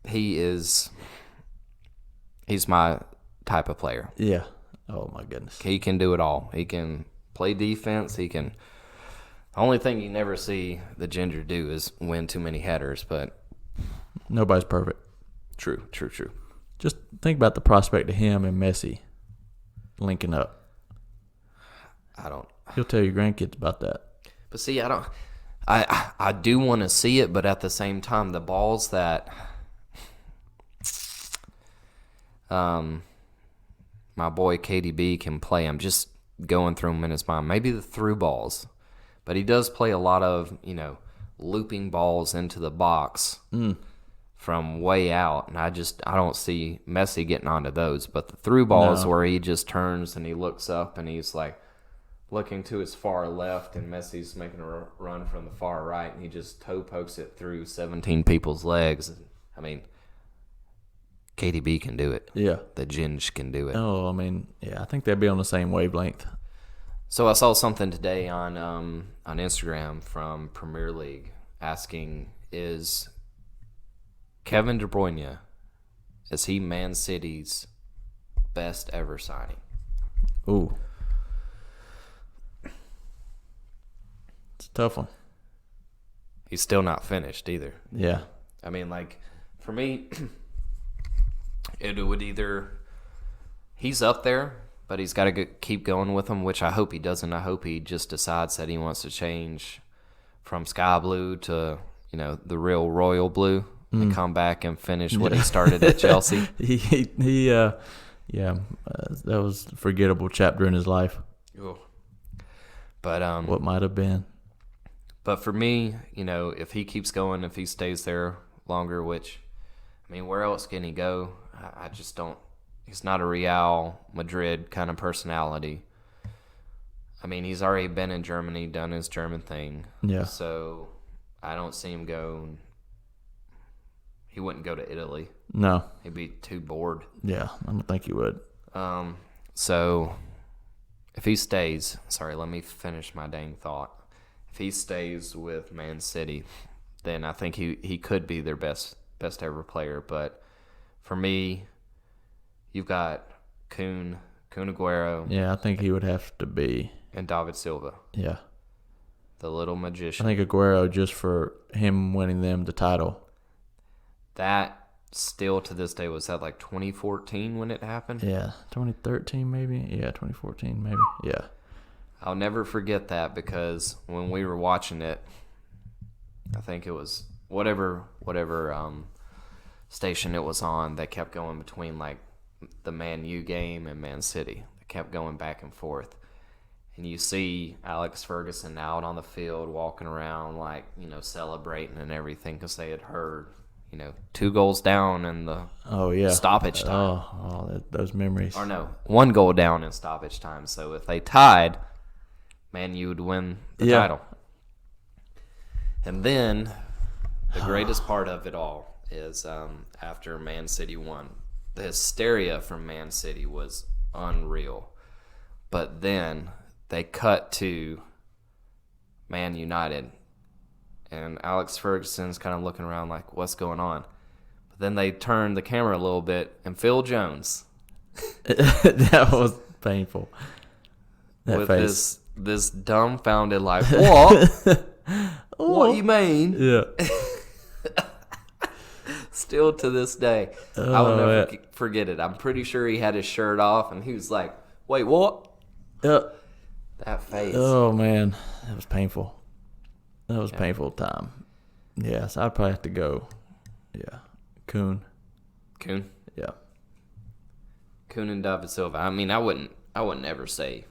he's my type of player. Yeah. Oh, my goodness. He can do it all. He can play defense. The only thing you never see the Ginger do is win too many headers, but Nobody's perfect. True. Just think about the prospect of him and Messi linking up. He'll tell your grandkids about that. But see, I do want to see it, but at the same time, the balls that my boy KDB can play, I'm just going through them in his mind. Maybe the through balls, but he does play a lot of, looping balls into the box from way out, and I don't see Messi getting onto those. But the through balls where he just turns and he looks up and he's like looking to his far left, and Messi's making a run from the far right, and he just toe pokes it through 17 people's legs. I mean, KDB can do it. Yeah. The Ginge can do it. Oh, I think they'd be on the same wavelength. So I saw something today on Instagram from Premier League asking, is Kevin De Bruyne, is he Man City's best ever signing? Ooh. It's a tough one. He's still not finished either. Yeah. I mean, for me, it would either he's up there, but he's got to keep going with him, which I hope he doesn't. I hope he just decides that he wants to change from sky blue to, the real royal blue and come back and finish what he started at Chelsea. That was a forgettable chapter in his life. Oh. But what might have been. But for me, if he keeps going, if he stays there longer, which, I mean, where else can he go? I just don't. He's not a Real Madrid kind of personality. I mean, he's already been in Germany, done his German thing. Yeah. So I don't see him go. He wouldn't go to Italy. No. He'd be too bored. Yeah, I don't think he would. So if he stays, sorry, let me finish my dang thought. If he stays with Man City, then I think he could be their best ever player. But for me, you've got Kun Aguero. Yeah, I think he would have to be. And David Silva. Yeah. The little magician. I think Aguero, just for him winning them the title. That still to this day, was that like 2014 when it happened? Yeah, 2013 maybe? Yeah, 2014 maybe. Yeah. I'll never forget that because when we were watching it, I think it was whatever station it was on, they kept going between like the Man U game and Man City. They kept going back and forth. And you see Alex Ferguson out on the field walking around like, celebrating and everything because they had heard, 2 goals down in the stoppage time. Those memories. Or no, 1 goal down in stoppage time. So if they tied, Man U would win the title. And then the greatest part of it all is after Man City won, the hysteria from Man City was unreal. But then they cut to Man United, and Alex Ferguson's kind of looking around like, what's going on? But then they turned the camera a little bit, and Phil Jones. That was painful. That with face. This dumbfounded like, what? What you mean? Yeah. Still to this day, I will never forget it. I'm pretty sure he had his shirt off, and he was like, wait, what? That face. Oh, man. That was painful. That was a painful time. Yes, I'd probably have to go. Yeah. Kun. Yeah. Kun and David Silva. I mean, I wouldn't ever say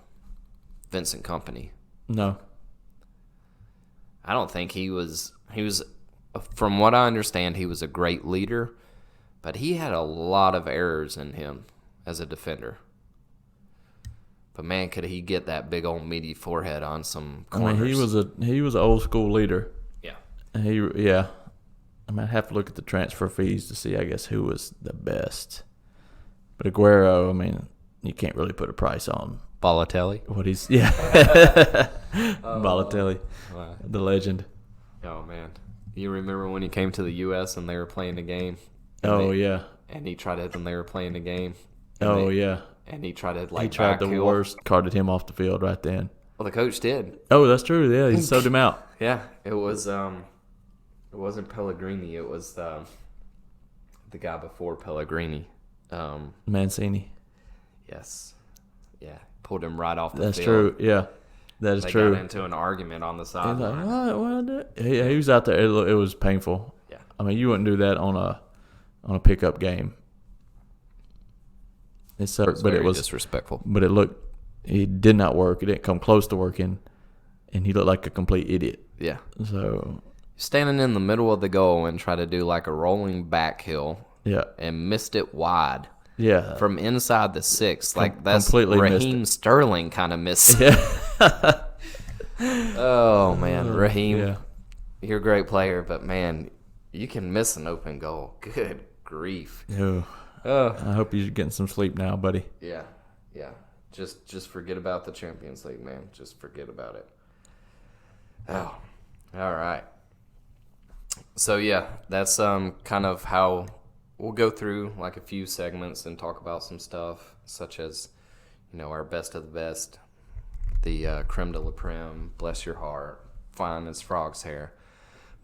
Vincent Kompany. No. I don't think he was, from what I understand, he was a great leader, but he had a lot of errors in him as a defender. But man, could he get that big old meaty forehead on some corners? I mean, he was an old school leader. Yeah. I might have to look at the transfer fees to see, I guess, who was the best. But Aguero, I mean, you can't really put a price on Balotelli. what he's Balotelli, Wow. the legend. Oh man, you remember when he came to the U.S. and they were playing the game? And he tried it when they were playing the game. And he tried to he tried the worst, carted him off the field right then. Well, the coach did. Oh, that's true. Yeah, he subbed him out. Yeah, it was. It wasn't Pellegrini. It was the guy before Pellegrini. Mancini. Yes. Yeah, pulled him right off the That's field. true. Yeah, that is They true. got into an argument on the He's sideline. like, what? He was out there. It was painful. Yeah. I mean, you wouldn't do that on a pickup game. But it was disrespectful. But he did not work. It didn't come close to working, and he looked like a complete idiot. Yeah. So Standing in the middle of the goal and try to do like a rolling back heel. yeah, And missed it wide. yeah, From inside the 6. Like that's completely missed Raheem it. Sterling kind of missed. yeah. Oh man, Raheem, Yeah. you're a great player, but man, you can miss an open goal. Good grief. Ew. Oh. I hope you're getting some sleep now, buddy. Yeah. Just forget about the Champions League, man. Just forget about it. Oh, all right. So yeah, that's kind of how we'll go through like a few segments and talk about some stuff such as, our best of the best, the creme de la creme, bless your heart, fine as frog's hair.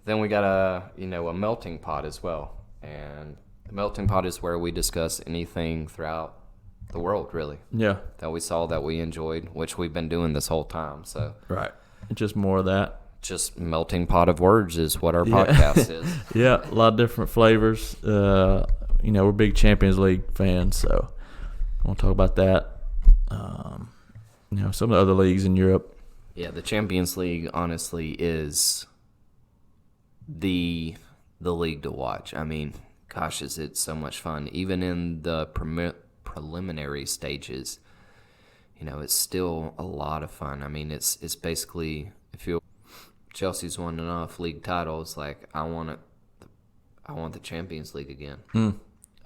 Then we got a melting pot as well, and the melting pot is where we discuss anything throughout the world, really, Yeah. that we saw that we enjoyed, which we've been doing this whole time. So Right. Just more of that. just melting pot of words is what our podcast is. Yeah, a lot of different flavors. We're big Champions League fans, so I want to talk about that. Some of the other leagues in Europe. Yeah, the Champions League honestly is the league to watch. I mean, gosh, is it so much fun. Even in the preliminary stages, it's still a lot of fun. I mean, it's basically, if Chelsea's won enough league titles, like I want the Champions League again.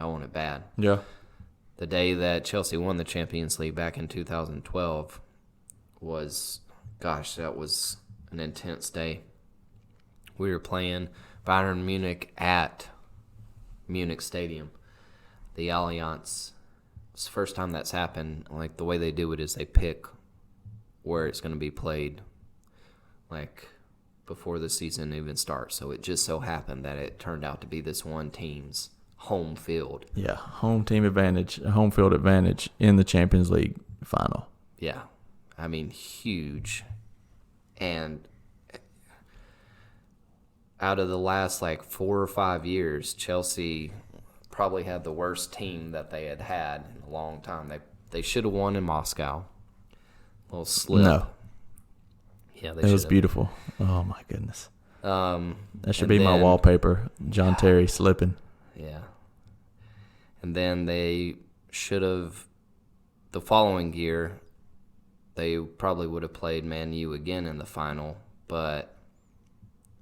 I want it bad. Yeah. The day that Chelsea won the Champions League back in 2012 that was an intense day. We were playing Bayern Munich at Munich Stadium, the Allianz. It's the first time that's happened. Like, the way they do it is they pick where it's going to be played, like, before the season even starts. So it just so happened that it turned out to be this one team's home field. Yeah, home field advantage in the Champions League final. Yeah, I mean, huge. And out of the last, 4 or 5 years, Chelsea probably had the worst team that they had in a long time. They should have won in Moscow. A little slip. No. Yeah, it was beautiful. Oh, my goodness. That should be my wallpaper, John Terry slipping. Yeah. And then they should have, the following year, they probably would have played Man U again in the final, but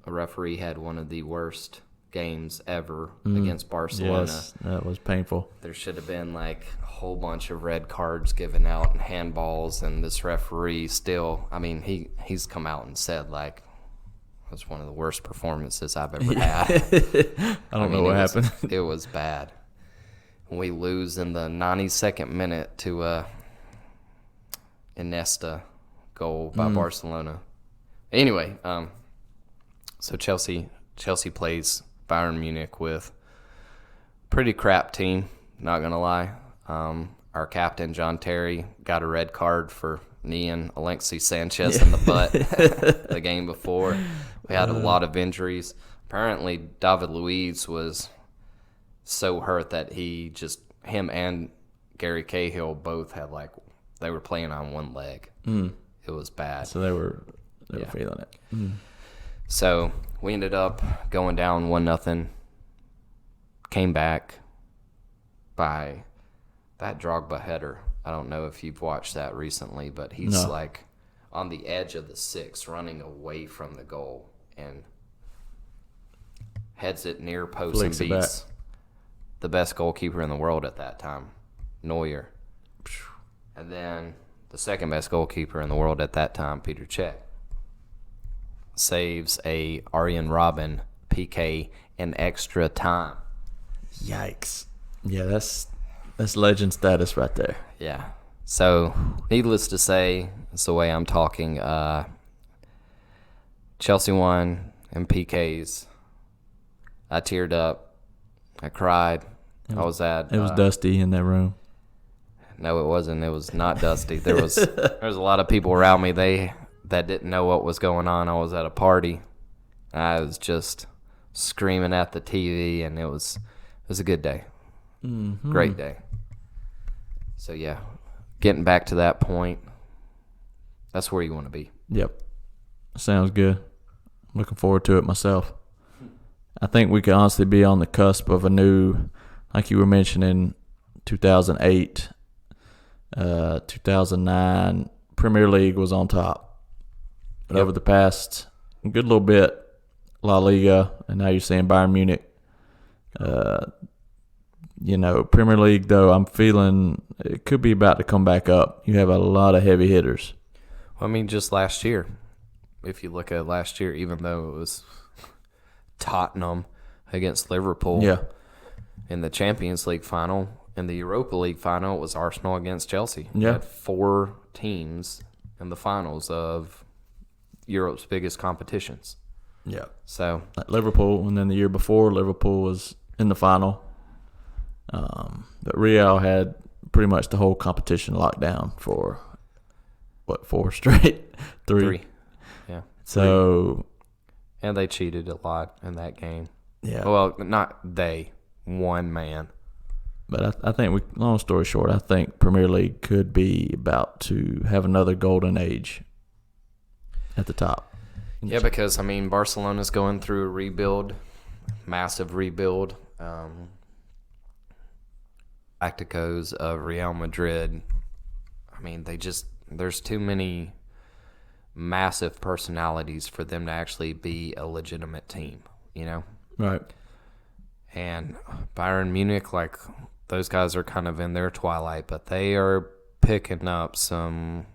a referee had one of the worst games ever against Barcelona. Yes, that was painful. There should have been a whole bunch of red cards given out and handballs, and this referee still, I mean, he's come out and said it was one of the worst performances I've ever had. I don't know what happened. It was bad. We lose in the 92nd minute to Iniesta goal by Barcelona. Anyway, so Chelsea plays Bayern Munich with pretty crap team, not going to lie. Our captain, John Terry, got a red card for kneeing Alexis Sanchez in the butt the game before. We had a lot of injuries. Apparently, David Luiz was so hurt that him and Gary Cahill both had they were playing on one leg. It was bad. So they were feeling it. So we ended up going down 1-0. Came back by that Drogba header. I don't know if you've watched that recently, but he's on the edge of the 6, running away from the goal and heads it near post and beats the best goalkeeper in the world at that time, Neuer. And then the second best goalkeeper in the world at that time, Peter Cech, saves a Arjen Robben PK in extra time. Yikes. Yeah, that's legend status right there. Yeah. So, needless to say, that's the way I'm talking. Chelsea won in PKs. I teared up. I cried. It was dusty in that room. No, it wasn't. It was not dusty. There was a lot of people around me that didn't know what was going on. I was at a party. I was just screaming at the TV, and it was a good day. Mm-hmm. Great day. So, yeah, getting back to that point, that's where you want to be. Yep. Sounds good. Looking forward to it myself. I think we could honestly be on the cusp of a new, like you were mentioning, 2008, 2009, Premier League was on top. But over the past good little bit, La Liga, and now you're saying Bayern Munich. Premier League, though, I'm feeling it could be about to come back up. You have a lot of heavy hitters. Well, I mean, just last year, if you look at last year, even though it was Tottenham against Liverpool in the Champions League final, in the Europa League final, it was Arsenal against Chelsea. Yeah. You had 4 teams in the finals of Europe's biggest competitions. Yeah. So like Liverpool, and then the year before, Liverpool was in the final. But Real had pretty much the whole competition locked down for, 4 straight? 3. Yeah. So. And they cheated a lot in that game. Yeah. Well, not they. One man. But I think, long story short, I think Premier League could be about to have another golden age at the top. Yeah, because, I mean, Barcelona's going through a rebuild, massive rebuild. Galacticos of Real Madrid, I mean, there's too many massive personalities for them to actually be a legitimate team, you know? Right. And Bayern Munich, like, those guys are kind of in their twilight, but they are picking up some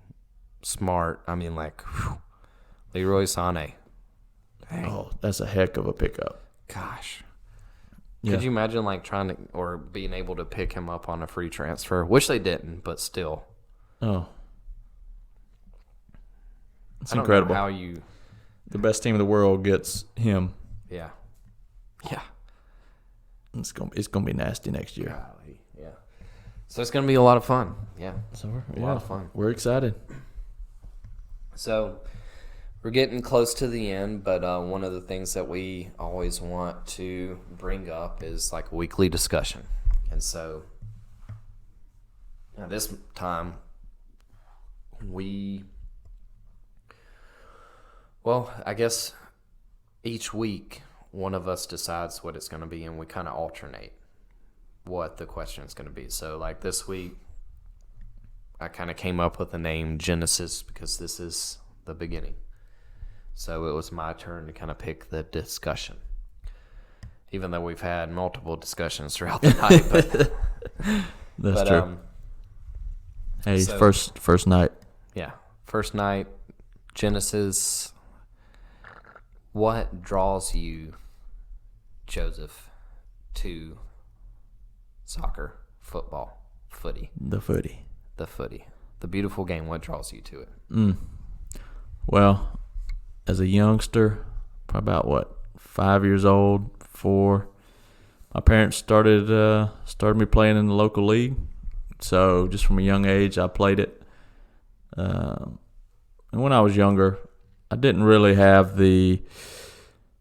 smart, I mean, like, Leroy Sané. Dang. Oh, that's a heck of a pickup. Gosh. Yeah. Could you imagine, like, trying to, or being able to pick him up on a free transfer? Wish they didn't, but still. Oh. It's I don't incredible. know how you... The best team in the world gets him. Yeah. Yeah. It's gonna be nasty next year. Golly. Yeah. So it's going to be a lot of fun. Yeah. So A lot of fun. We're excited. So we're getting close to the end, but one of the things that we always want to bring up is like a weekly discussion. And so this time I guess each week one of us decides what it's going to be, and we kind of alternate what the question is going to be. So like this week, I kind of came up with the name Genesis because this is the beginning. So it was my turn to kind of pick the discussion. Even though we've had multiple discussions throughout the night. That's true. Hey, so- first night. Yeah. First night, Genesis. What draws you, Joseph, to soccer, football, footy? The footy. The footy. The beautiful game. What draws you to it? Well, as a youngster, probably about 5 years old, 4, my parents started me playing in the local league. So just from a young age, I played it. And when I was younger, I didn't really have the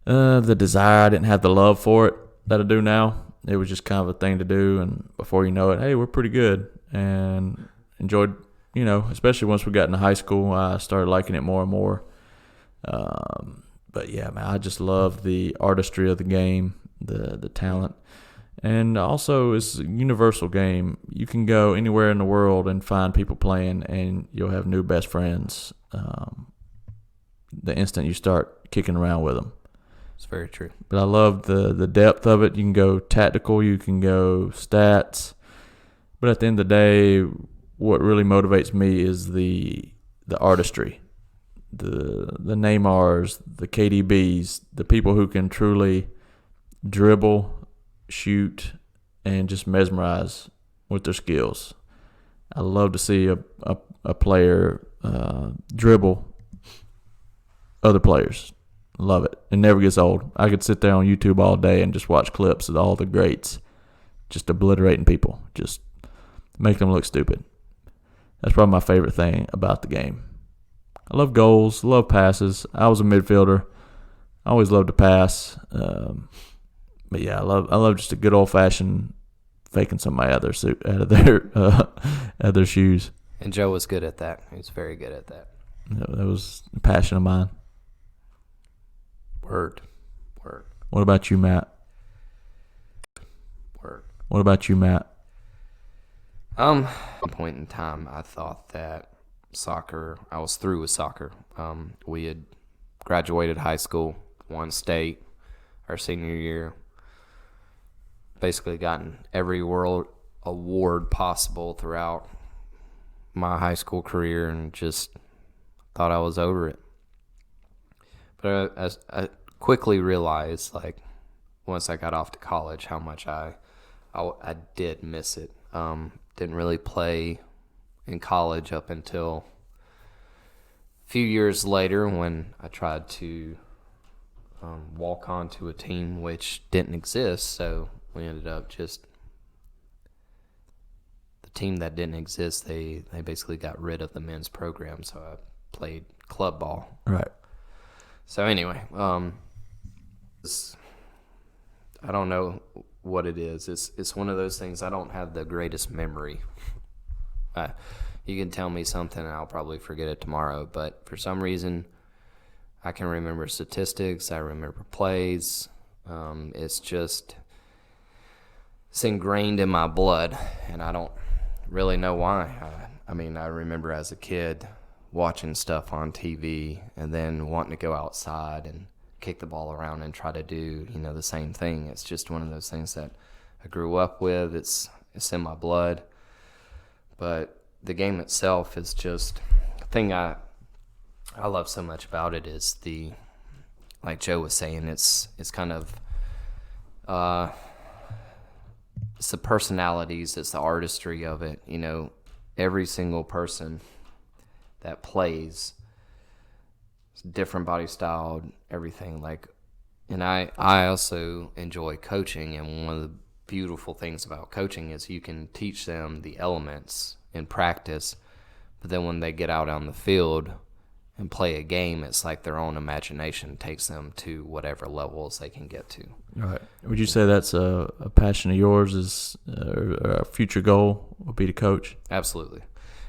desire. I didn't have the love for it that I do now. It was just kind of a thing to do, and before you know it, hey, we're pretty good, and enjoyed, especially once we got into high school, I started liking it more and more. But yeah, man, I just love the artistry of the game, the talent, and also it's a universal game. You can go anywhere in the world and find people playing, and you'll have new best friends the instant you start kicking around with them. It's very true. But I love the depth of it. You can go tactical, you can go stats. But at the end of the day, what really motivates me is the artistry. The Neymars, the KDBs, the people who can truly dribble, shoot, and just mesmerize with their skills. I love to see a player dribble other players. Love it. It never gets old. I could sit there on YouTube all day and just watch clips of all the greats just obliterating people, just make them look stupid. That's probably my favorite thing about the game. I love goals, love passes. I was a midfielder. I always loved to pass. But yeah, I love just a good old fashioned faking somebody out of their shoes. And Joe was good at that. He was very good at that. That was a passion of mine. Word. What about you, Matt? Word. What about you, Matt? At one point in time, I thought that I was through with soccer. We had graduated high school, won state our senior year, basically gotten every world award possible throughout my high school career, and just thought I was over it. But I quickly realized, like, once I got off to college, how much I did miss it. Didn't really play in college up until a few years later when I tried to walk onto a team which didn't exist. So we ended up just the team that didn't exist. They basically got rid of the men's program, so I played club ball. Right. So anyway, I don't know what it is. It's one of those things. I don't have the greatest memory. You can tell me something and I'll probably forget it tomorrow. But for some reason, I can remember statistics. I remember plays. It's ingrained in my blood, and I don't really know why. I mean, I remember as a kid watching stuff on TV and then wanting to go outside and kick the ball around and try to do, the same thing. It's just one of those things that I grew up with. It's in my blood. But the game itself is just the thing I love so much about it is like Joe was saying, it's kind of it's the personalities, it's the artistry of it. Every single person that plays, different body style, everything. And I also enjoy coaching, and one of the beautiful things about coaching is you can teach them the elements in practice, but then when they get out on the field and play a game, it's like their own imagination takes them to whatever levels they can get to. Right. Would you say that's a passion of yours, is a future goal would be to coach? Absolutely.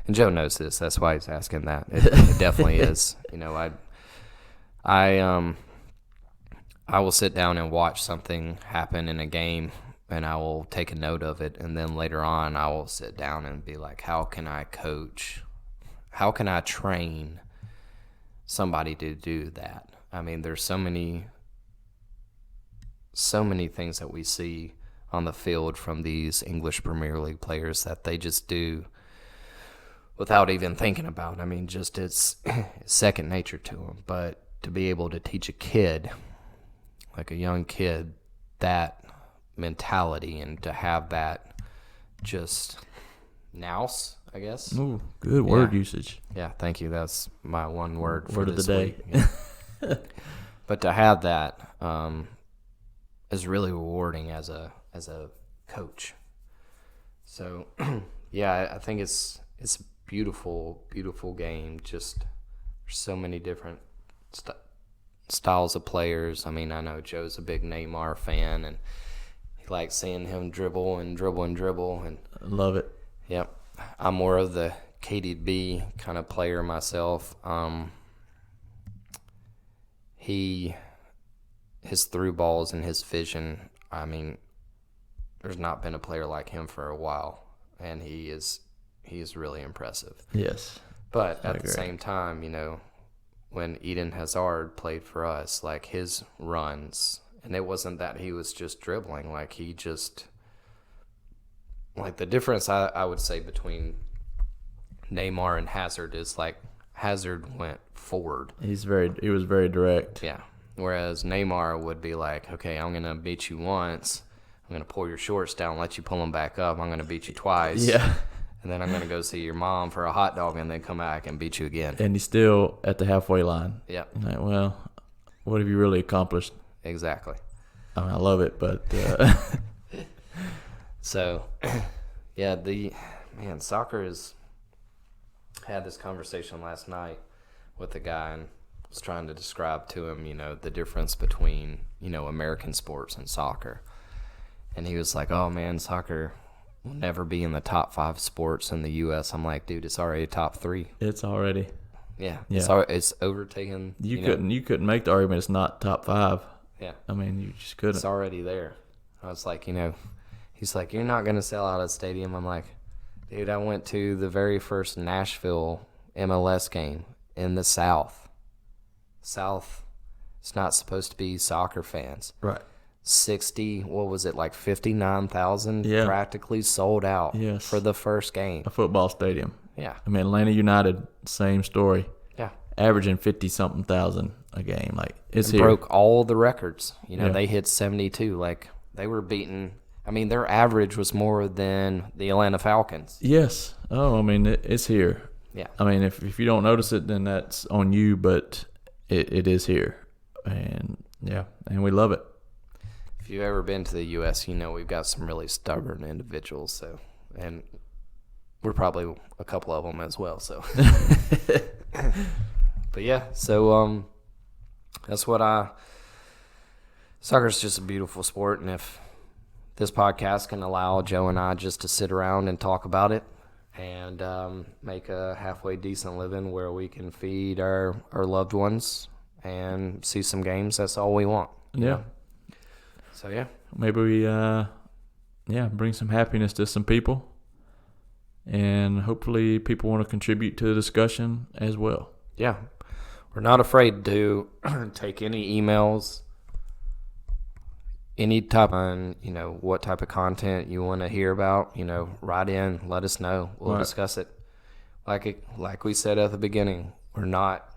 And Joe knows this. That's why he's asking that. It definitely is. I will sit down and watch something happen in a game, and I will take a note of it, and then later on I will sit down and be like, how can I coach? How can I train somebody to do that? I mean, there's so many things that we see on the field from these English Premier League players that they just do without even thinking about. I mean, just it's second nature to them. But to be able to teach a kid, like a young kid, that mentality, and to have that just nous, I guess. Ooh, good word usage. Yeah, thank you. That's my one word for word this of the day. week. Yeah. But to have that is really rewarding as a coach. So, yeah, I think it's a beautiful, beautiful game. Just there's so many different styles of players. I mean, I know Joe's a big Neymar fan, and he likes seeing him dribble and dribble and dribble. And I love it. Yep. I'm more of the KDB kind of player myself. His through balls and his vision, I mean, there's not been a player like him for a while, and he is really impressive. Yes. But at the same time, when Eden Hazard played for us, like his runs, and it wasn't that he was just dribbling, like he just, like the difference I would say between Neymar and Hazard is like Hazard went forward. He was very direct. Yeah. Whereas Neymar would be like, okay, I'm going to beat you once. I'm going to pull your shorts down, let you pull them back up. I'm going to beat you twice. Yeah. And then I'm going to go see your mom for a hot dog and then come back and beat you again. And he's still at the halfway line. Yeah. Like, well, what have you really accomplished? Exactly. I mean, I love it, but so, yeah, soccer is. Had this conversation last night with a guy, and was trying to describe to him, the difference between, American sports and soccer. And he was like, oh man, soccer will never be in the top 5 sports in the U.S. I'm like, dude, it's already top 3. It's already. Yeah. Yeah. It's overtaken. You couldn't make the argument it's not top 5. Yeah. I mean, you just couldn't. It's already there. I was like, he's like, you're not going to sell out a stadium. I'm like, dude, I went to the very first Nashville MLS game in the South. It's not supposed to be soccer fans. Right. 59,000 practically sold out for the first game. A football stadium. Yeah. I mean, Atlanta United, same story. Yeah. Averaging 50-something thousand a game. Like, it's and here. Broke all the records. They hit 72. Like, they were beating. I mean, their average was more than the Atlanta Falcons. Yes. Oh, I mean, it's here. Yeah. I mean, if you don't notice it, then that's on you, but it is here. And, yeah, and we love it. If you've ever been to the U.S., we've got some really stubborn individuals. So, and we're probably a couple of them as well. So, but yeah, so that's what soccer's just a beautiful sport, and if this podcast can allow Joe and I just to sit around and talk about it and make a halfway decent living where we can feed our loved ones and see some games. That's all we want. you Yeah. know? So, yeah. Maybe we, bring some happiness to some people. And hopefully people want to contribute to the discussion as well. Yeah. We're not afraid to take any emails, any type on, what type of content you want to hear about, write in, let us know. We'll Right. discuss it. Like we said at the beginning, we're not,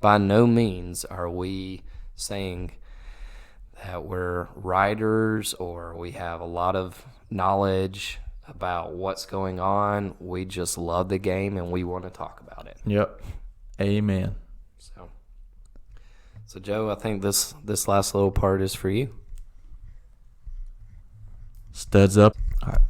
by no means are we saying that we're writers or we have a lot of knowledge about what's going on. We just love the game and we want to talk about it. Yep. Amen. So Joe, I think this last little part is for you. Studs up. All right.